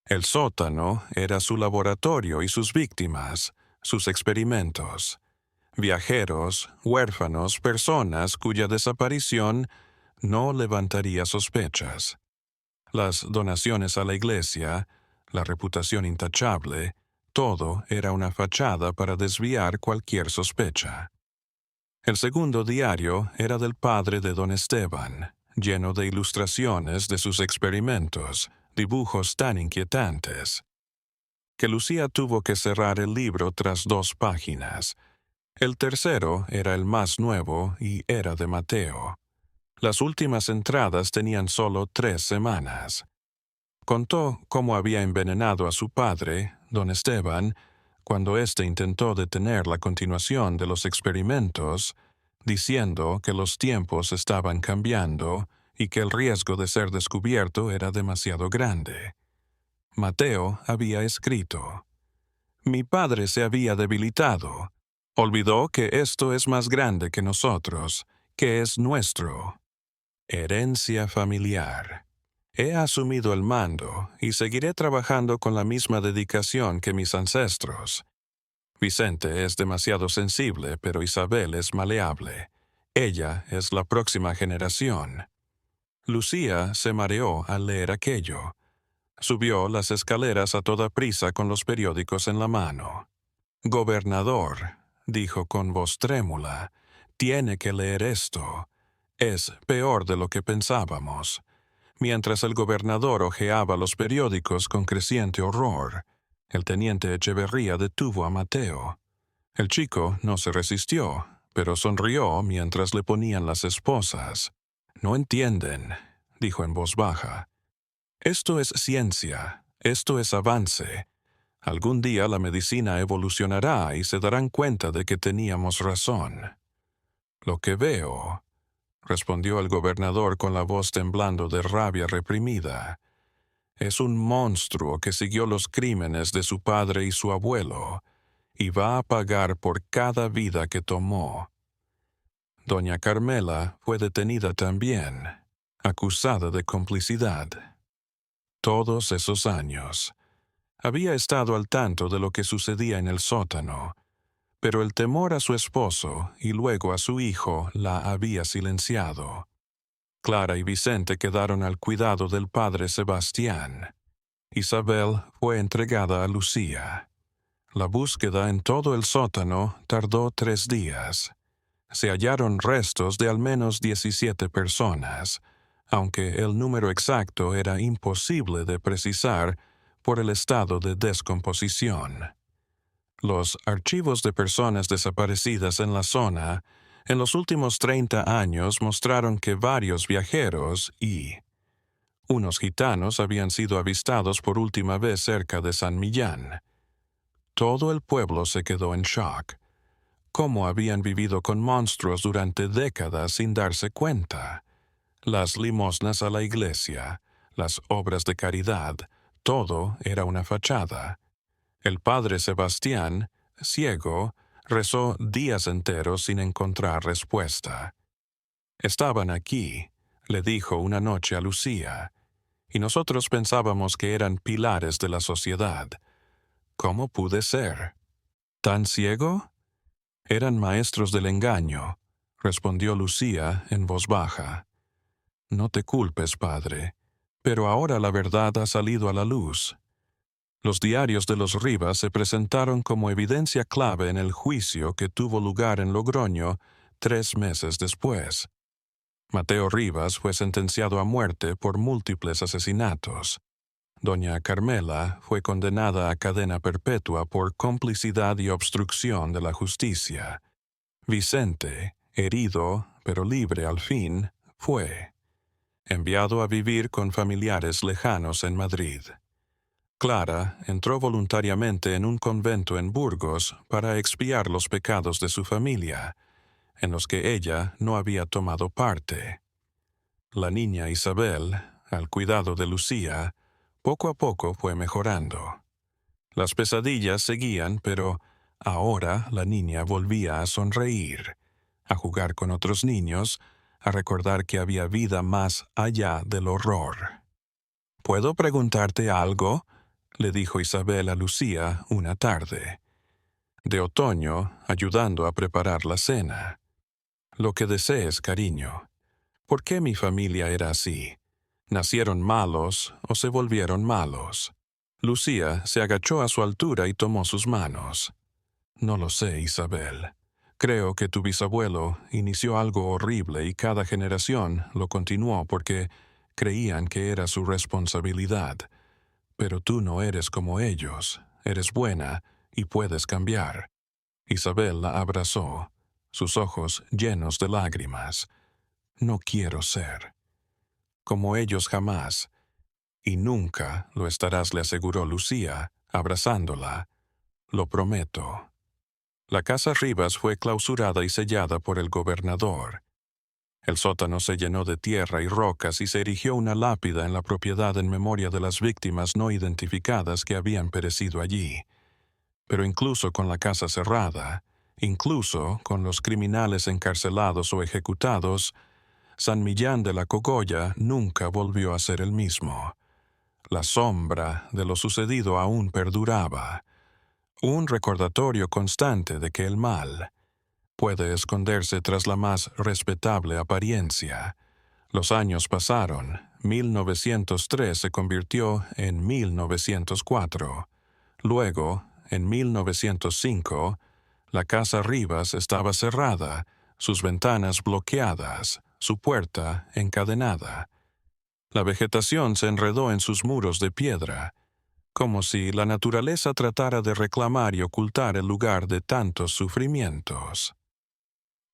El sótano era su laboratorio y sus víctimas, sus experimentos. Viajeros, huérfanos, personas cuya desaparición no levantaría sospechas. Las donaciones a la iglesia, la reputación intachable, todo era una fachada para desviar cualquier sospecha. El segundo diario era del padre de don Esteban, lleno de ilustraciones de sus experimentos, dibujos tan inquietantes, que Lucía tuvo que cerrar el libro tras 2 páginas. El tercero era el más nuevo y era de Mateo. Las últimas entradas tenían solo 3 semanas. Contó cómo había envenenado a su padre, don Esteban, cuando éste intentó detener la continuación de los experimentos, diciendo que los tiempos estaban cambiando y que el riesgo de ser descubierto era demasiado grande. Mateo había escrito: «Mi padre se había debilitado. Olvidó que esto es más grande que nosotros, que es nuestro. Herencia familiar. He asumido el mando y seguiré trabajando con la misma dedicación que mis ancestros. Vicente es demasiado sensible, pero Isabel es maleable. Ella es la próxima generación». Lucía se mareó al leer aquello. Subió las escaleras a toda prisa con los periódicos en la mano. «Gobernador», dijo con voz trémula, «tiene que leer esto. Es peor de lo que pensábamos». Mientras el gobernador hojeaba los periódicos con creciente horror, el teniente Echeverría detuvo a Mateo. El chico no se resistió, pero sonrió mientras le ponían las esposas. «No entienden», dijo en voz baja. «Esto es ciencia, esto es avance. Algún día la medicina evolucionará y se darán cuenta de que teníamos razón». «Lo que veo», respondió el gobernador con la voz temblando de rabia reprimida, «es un monstruo que siguió los crímenes de su padre y su abuelo, y va a pagar por cada vida que tomó». Doña Carmela fue detenida también, acusada de complicidad. Todos esos años había estado al tanto de lo que sucedía en el sótano, pero el temor a su esposo y luego a su hijo la había silenciado. Clara y Vicente quedaron al cuidado del padre Sebastián. Isabel fue entregada a Lucía. La búsqueda en todo el sótano tardó 3 días. Se hallaron restos de al menos 17 personas, aunque el número exacto era imposible de precisar por el estado de descomposición. Los archivos de personas desaparecidas en la zona en los últimos 30 años mostraron que varios viajeros y unos gitanos habían sido avistados por última vez cerca de San Millán. Todo el pueblo se quedó en shock. ¿Cómo habían vivido con monstruos durante décadas sin darse cuenta? Las limosnas a la iglesia, las obras de caridad, todo era una fachada. El padre Sebastián, ciego, rezó días enteros sin encontrar respuesta. «Estaban aquí», le dijo una noche a Lucía, «y nosotros pensábamos que eran pilares de la sociedad. ¿Cómo pude ser? ¿Tan ciego? Eran maestros del engaño, respondió Lucía en voz baja. No te culpes, padre, pero ahora la verdad ha salido a la luz. Los diarios de los Rivas se presentaron como evidencia clave en el juicio que tuvo lugar en Logroño 3 meses después. Mateo Rivas fue sentenciado a muerte por múltiples asesinatos. Doña Carmela fue condenada a cadena perpetua por complicidad y obstrucción de la justicia. Vicente, herido, pero libre al fin, fue enviado a vivir con familiares lejanos en Madrid. Clara entró voluntariamente en un convento en Burgos para expiar los pecados de su familia, en los que ella no había tomado parte. La niña Isabel, al cuidado de Lucía, poco a poco fue mejorando. Las pesadillas seguían, pero ahora la niña volvía a sonreír, a jugar con otros niños, a recordar que había vida más allá del horror. ¿Puedo preguntarte algo?, le dijo Isabel a Lucía una tarde, de otoño, ayudando a preparar la cena. Lo que desees, cariño. ¿Por qué mi familia era así? ¿Nacieron malos o se volvieron malos? Lucía se agachó a su altura y tomó sus manos. No lo sé, Isabel. Creo que tu bisabuelo inició algo horrible y cada generación lo continuó porque creían que era su responsabilidad. Pero tú no eres como ellos, eres buena y puedes cambiar. Isabel la abrazó, sus ojos llenos de lágrimas. No quiero ser como ellos jamás, y nunca lo estarás, le aseguró Lucía, abrazándola. Lo prometo. La casa Rivas fue clausurada y sellada por el gobernador. El sótano se llenó de tierra y rocas y se erigió una lápida en la propiedad en memoria de las víctimas no identificadas que habían perecido allí. Pero incluso con la casa cerrada, incluso con los criminales encarcelados o ejecutados, San Millán de la Cogolla nunca volvió a ser el mismo. La sombra de lo sucedido aún perduraba, un recordatorio constante de que el mal puede esconderse tras la más respetable apariencia. Los años pasaron, 1903 se convirtió en 1904. Luego, en 1905, la casa Rivas estaba cerrada, sus ventanas bloqueadas, su puerta encadenada. La vegetación se enredó en sus muros de piedra, como si la naturaleza tratara de reclamar y ocultar el lugar de tantos sufrimientos.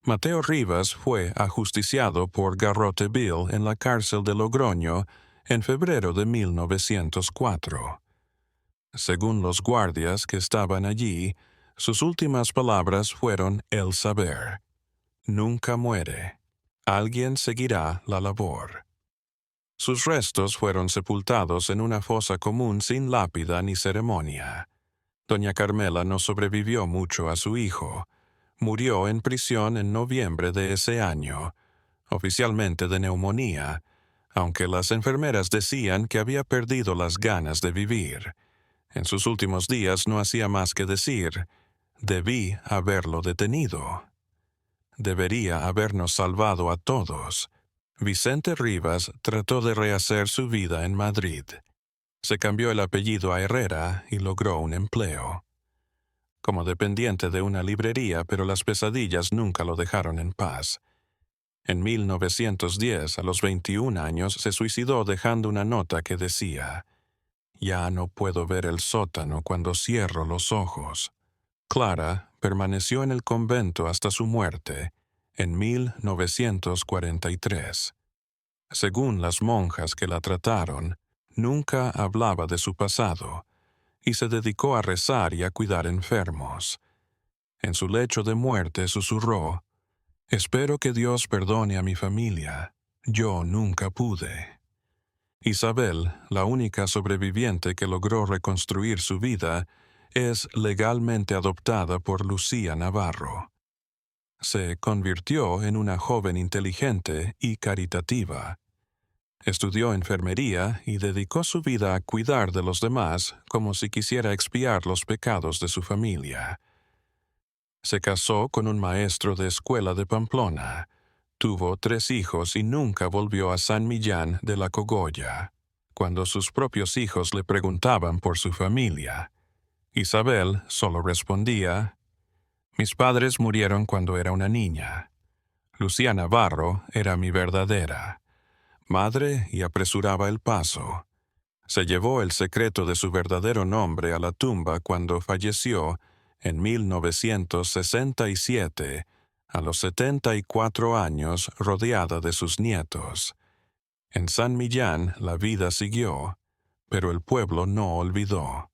Mateo Rivas fue ajusticiado por Garrote Bill en la cárcel de Logroño en febrero de 1904. Según los guardias que estaban allí, sus últimas palabras fueron el saber. Nunca muere. Alguien seguirá la labor. Sus restos fueron sepultados en una fosa común sin lápida ni ceremonia. Doña Carmela no sobrevivió mucho a su hijo. Murió en prisión en noviembre de ese año, oficialmente de neumonía, aunque las enfermeras decían que había perdido las ganas de vivir. En sus últimos días no hacía más que decir, debí haberlo detenido. Debería habernos salvado a todos. Vicente Rivas trató de rehacer su vida en Madrid. Se cambió el apellido a Herrera y logró un empleo como dependiente de una librería, pero las pesadillas nunca lo dejaron en paz. En 1910, a los 21 años, se suicidó dejando una nota que decía, «Ya no puedo ver el sótano cuando cierro los ojos». Clara permaneció en el convento hasta su muerte, en 1943. Según las monjas que la trataron, nunca hablaba de su pasado, y se dedicó a rezar y a cuidar enfermos. En su lecho de muerte susurró, «Espero que Dios perdone a mi familia. Yo nunca pude». Isabel, la única sobreviviente que logró reconstruir su vida, es legalmente adoptada por Lucía Navarro. Se convirtió en una joven inteligente y caritativa. Estudió enfermería y dedicó su vida a cuidar de los demás como si quisiera expiar los pecados de su familia. Se casó con un maestro de escuela de Pamplona. Tuvo 3 hijos y nunca volvió a San Millán de la Cogolla. Cuando sus propios hijos le preguntaban por su familia, Isabel solo respondía: «Mis padres murieron cuando era una niña. Luciana Barro era mi verdadera madre», y apresuraba el paso. Se llevó el secreto de su verdadero nombre a la tumba cuando falleció en 1967, a los 74 años, rodeada de sus nietos. En San Millán la vida siguió, pero el pueblo no olvidó.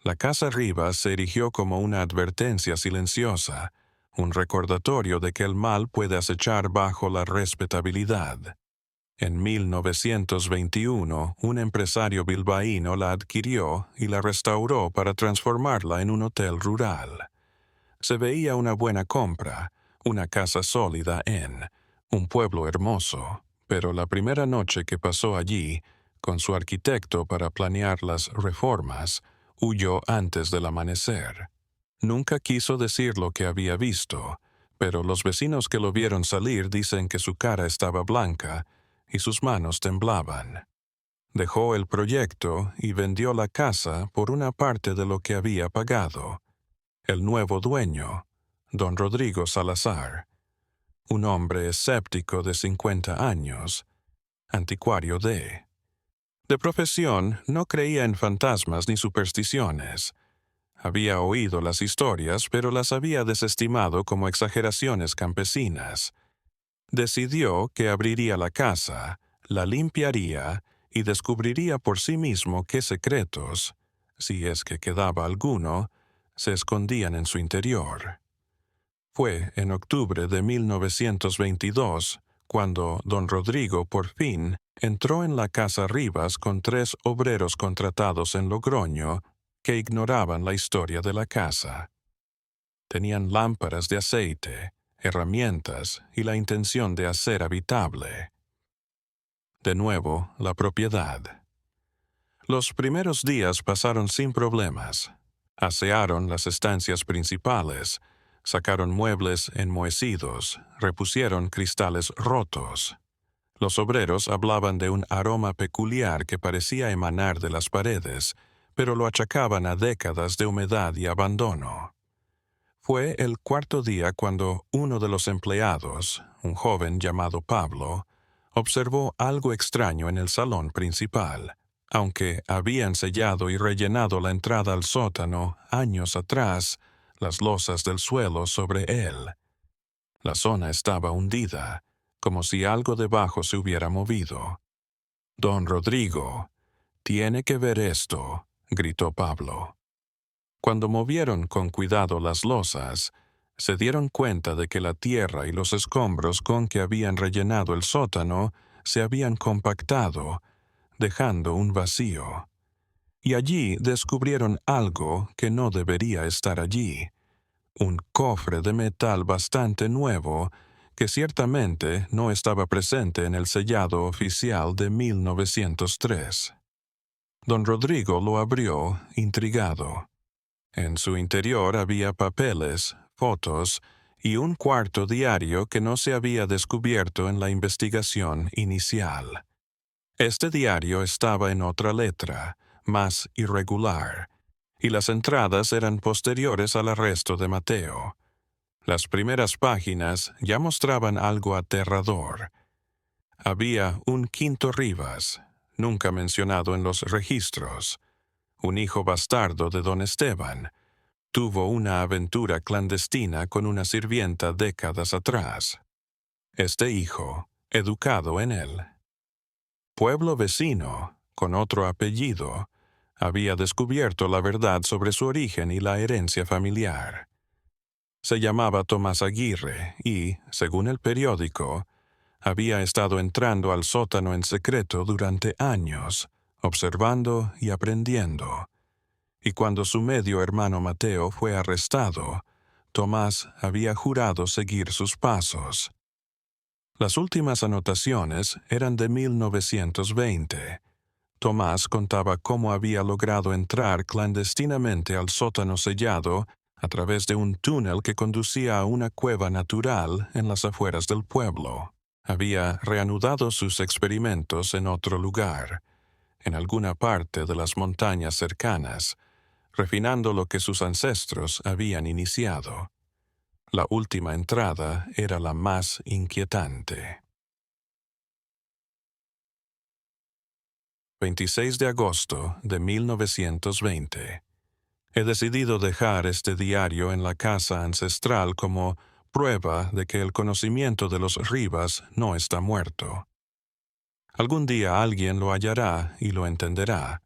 La Casa Rivas se erigió como una advertencia silenciosa, un recordatorio de que el mal puede acechar bajo la respetabilidad. En 1921, un empresario bilbaíno la adquirió y la restauró para transformarla en un hotel rural. Se veía una buena compra, una casa sólida en un pueblo hermoso, pero la primera noche que pasó allí, con su arquitecto para planear las reformas, huyó antes del amanecer. Nunca quiso decir lo que había visto, pero los vecinos que lo vieron salir dicen que su cara estaba blanca y sus manos temblaban. Dejó el proyecto y vendió la casa por una parte de lo que había pagado. El nuevo dueño, don Rodrigo Salazar, un hombre escéptico de 50 años, anticuario de profesión, no creía en fantasmas ni supersticiones. Había oído las historias, pero las había desestimado como exageraciones campesinas. Decidió que abriría la casa, la limpiaría y descubriría por sí mismo qué secretos, si es que quedaba alguno, se escondían en su interior. Fue en octubre de 1922 cuando don Rodrigo por fin entró en la Casa Rivas con 3 obreros contratados en Logroño que ignoraban la historia de la casa. Tenían lámparas de aceite, herramientas y la intención de hacer habitable. De nuevo, la propiedad. Los primeros días pasaron sin problemas. Asearon las estancias principales, sacaron muebles enmohecidos, repusieron cristales rotos. Los obreros hablaban de un aroma peculiar que parecía emanar de las paredes, pero lo achacaban a décadas de humedad y abandono. Fue el 4.º día cuando uno de los empleados, un joven llamado Pablo, observó algo extraño en el salón principal. Aunque habían sellado y rellenado la entrada al sótano años atrás, las losas del suelo sobre él. La zona estaba hundida, como si algo debajo se hubiera movido. «Don Rodrigo, tiene que ver esto», gritó Pablo. Cuando movieron con cuidado las losas, se dieron cuenta de que la tierra y los escombros con que habían rellenado el sótano se habían compactado, dejando un vacío. Y allí descubrieron algo que no debería estar allí: un cofre de metal bastante nuevo que ciertamente no estaba presente en el sellado oficial de 1903. Don Rodrigo lo abrió, intrigado. En su interior había papeles, fotos y un cuarto diario que no se había descubierto en la investigación inicial. Este diario estaba en otra letra, más irregular, y las entradas eran posteriores al arresto de Mateo. Las primeras páginas ya mostraban algo aterrador. Había un quinto Rivas, nunca mencionado en los registros, un hijo bastardo de don Esteban. Tuvo una aventura clandestina con una sirvienta décadas atrás. Este hijo, educado en él. Pueblo vecino, con otro apellido, había descubierto la verdad sobre su origen y la herencia familiar. Se llamaba Tomás Aguirre y, según el periódico, había estado entrando al sótano en secreto durante años, observando y aprendiendo. Y cuando su medio hermano Mateo fue arrestado, Tomás había jurado seguir sus pasos. Las últimas anotaciones eran de 1920. Tomás contaba cómo había logrado entrar clandestinamente al sótano sellado a través de un túnel que conducía a una cueva natural en las afueras del pueblo. Había reanudado sus experimentos en otro lugar, en alguna parte de las montañas cercanas, refinando lo que sus ancestros habían iniciado. La última entrada era la más inquietante. 26 de agosto de 1920. He decidido dejar este diario en la casa ancestral como prueba de que el conocimiento de los Rivas no está muerto. Algún día alguien lo hallará y lo entenderá.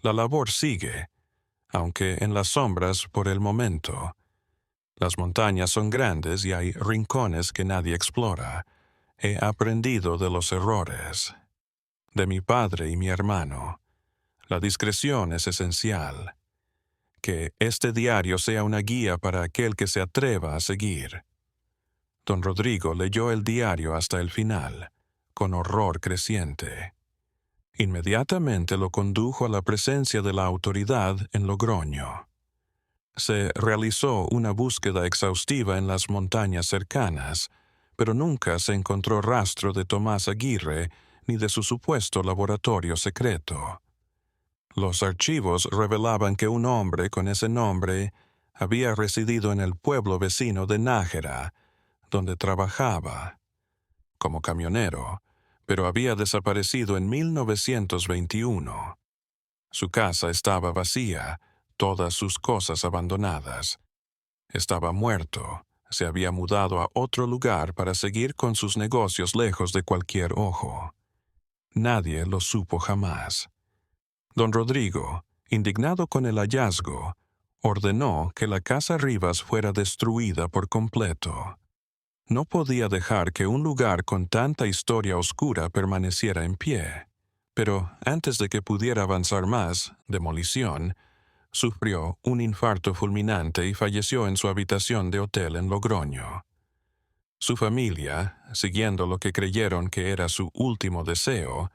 La labor sigue, aunque en las sombras por el momento. Las montañas son grandes y hay rincones que nadie explora. He aprendido de los errores. De mi padre y mi hermano. La discreción es esencial. Que este diario sea una guía para aquel que se atreva a seguir. Don Rodrigo leyó el diario hasta el final, con horror creciente. Inmediatamente lo condujo a la presencia de la autoridad en Logroño. Se realizó una búsqueda exhaustiva en las montañas cercanas, pero nunca se encontró rastro de Tomás Aguirre ni de su supuesto laboratorio secreto. Los archivos revelaban que un hombre con ese nombre había residido en el pueblo vecino de Nájera, donde trabajaba como camionero, pero había desaparecido en 1921. Su casa estaba vacía, todas sus cosas abandonadas. Estaba muerto, se había mudado a otro lugar para seguir con sus negocios lejos de cualquier ojo. Nadie lo supo jamás. Don Rodrigo, indignado con el hallazgo, ordenó que la casa Rivas fuera destruida por completo. No podía dejar que un lugar con tanta historia oscura permaneciera en pie. Pero antes de que pudiera avanzar más, demolición, sufrió un infarto fulminante y falleció en su habitación de hotel en Logroño. Su familia, siguiendo lo que creyeron que era su último deseo,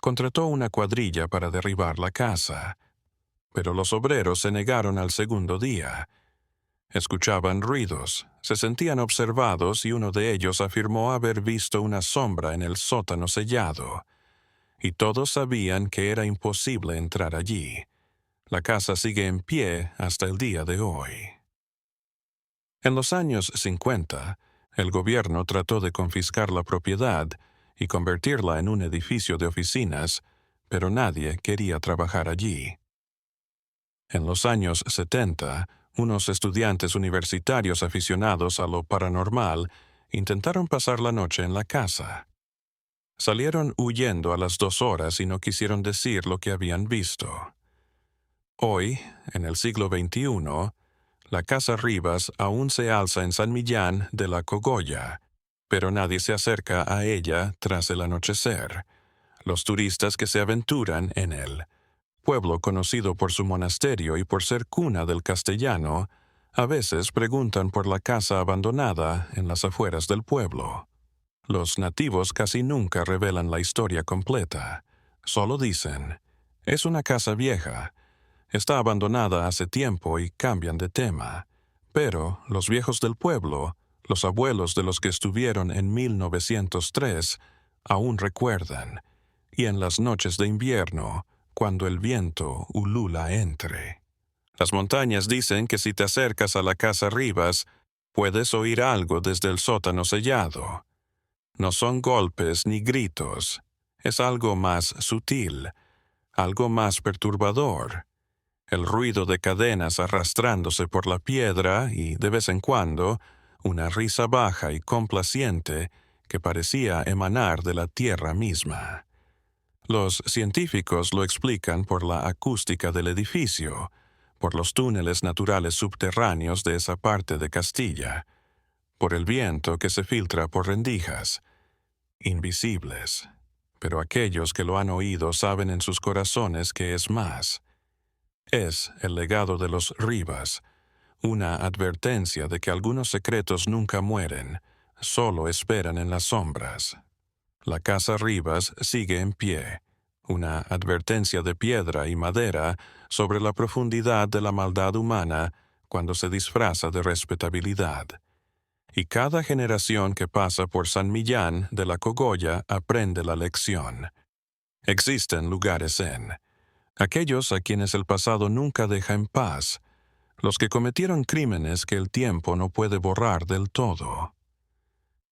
contrató una cuadrilla para derribar la casa. Pero los obreros se negaron al segundo día. Escuchaban ruidos, se sentían observados y uno de ellos afirmó haber visto una sombra en el sótano sellado. Y todos sabían que era imposible entrar allí. La casa sigue en pie hasta el día de hoy. En los años 50, el gobierno trató de confiscar la propiedad y convertirla en un edificio de oficinas, pero nadie quería trabajar allí. En los años 70, unos estudiantes universitarios aficionados a lo paranormal intentaron pasar la noche en la casa. Salieron huyendo a las 2 horas y no quisieron decir lo que habían visto. Hoy, en el siglo XXI, la casa Rivas aún se alza en San Millán de la Cogolla, pero nadie se acerca a ella tras el anochecer. Los turistas que se aventuran en el pueblo conocido por su monasterio y por ser cuna del castellano, a veces preguntan por la casa abandonada en las afueras del pueblo. Los nativos casi nunca revelan la historia completa. Solo dicen, es una casa vieja, está abandonada hace tiempo y cambian de tema. Pero los viejos del pueblo, los abuelos de los que estuvieron en 1903, aún recuerdan, y en las noches de invierno, cuando el viento ulula entre. Las montañas dicen que si te acercas a la casa Rivas, puedes oír algo desde el sótano sellado. No son golpes ni gritos, es algo más sutil, algo más perturbador. El ruido de cadenas arrastrándose por la piedra y, de vez en cuando, una risa baja y complaciente que parecía emanar de la tierra misma. Los científicos lo explican por la acústica del edificio, por los túneles naturales subterráneos de esa parte de Castilla, por el viento que se filtra por rendijas, invisibles. Pero aquellos que lo han oído saben en sus corazones que es más. Es el legado de los Rivas, una advertencia de que algunos secretos nunca mueren, solo esperan en las sombras. La casa Rivas sigue en pie, una advertencia de piedra y madera sobre la profundidad de la maldad humana cuando se disfraza de respetabilidad. Y cada generación que pasa por San Millán de la Cogolla aprende la lección. Existen lugares aquellos a quienes el pasado nunca deja en paz, los que cometieron crímenes que el tiempo no puede borrar del todo.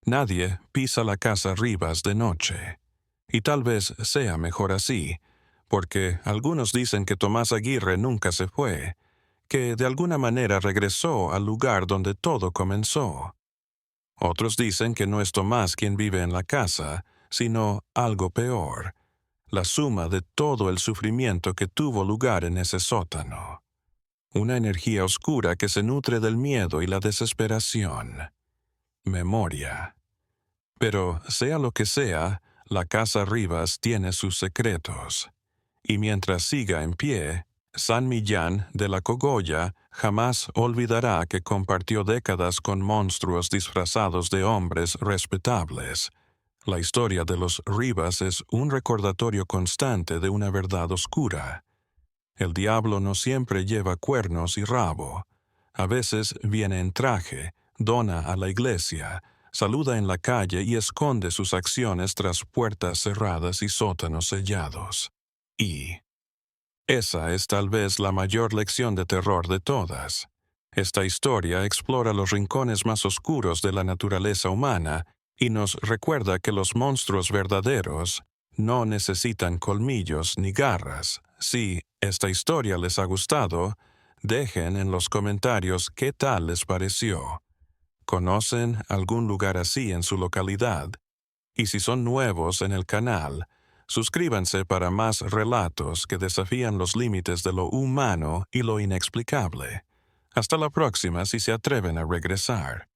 Nadie pisa la casa Rivas de noche, y tal vez sea mejor así, porque algunos dicen que Tomás Aguirre nunca se fue, que de alguna manera regresó al lugar donde todo comenzó. Otros dicen que no es Tomás quien vive en la casa, sino algo peor, la suma de todo el sufrimiento que tuvo lugar en ese sótano. Una energía oscura que se nutre del miedo y la desesperación. Memoria. Pero, sea lo que sea, la casa Rivas tiene sus secretos. Y mientras siga en pie, San Millán de la Cogolla jamás olvidará que compartió décadas con monstruos disfrazados de hombres respetables. La historia de los Rivas es un recordatorio constante de una verdad oscura. El diablo no siempre lleva cuernos y rabo. A veces viene en traje, dona a la iglesia, saluda en la calle y esconde sus acciones tras puertas cerradas y sótanos sellados. Y esa es tal vez la mayor lección de terror de todas. Esta historia explora los rincones más oscuros de la naturaleza humana y nos recuerda que los monstruos verdaderos no necesitan colmillos ni garras. Si esta historia les ha gustado, dejen en los comentarios qué tal les pareció. ¿Conocen algún lugar así en su localidad? Y si son nuevos en el canal, suscríbanse para más relatos que desafían los límites de lo humano y lo inexplicable. Hasta la próxima si se atreven a regresar.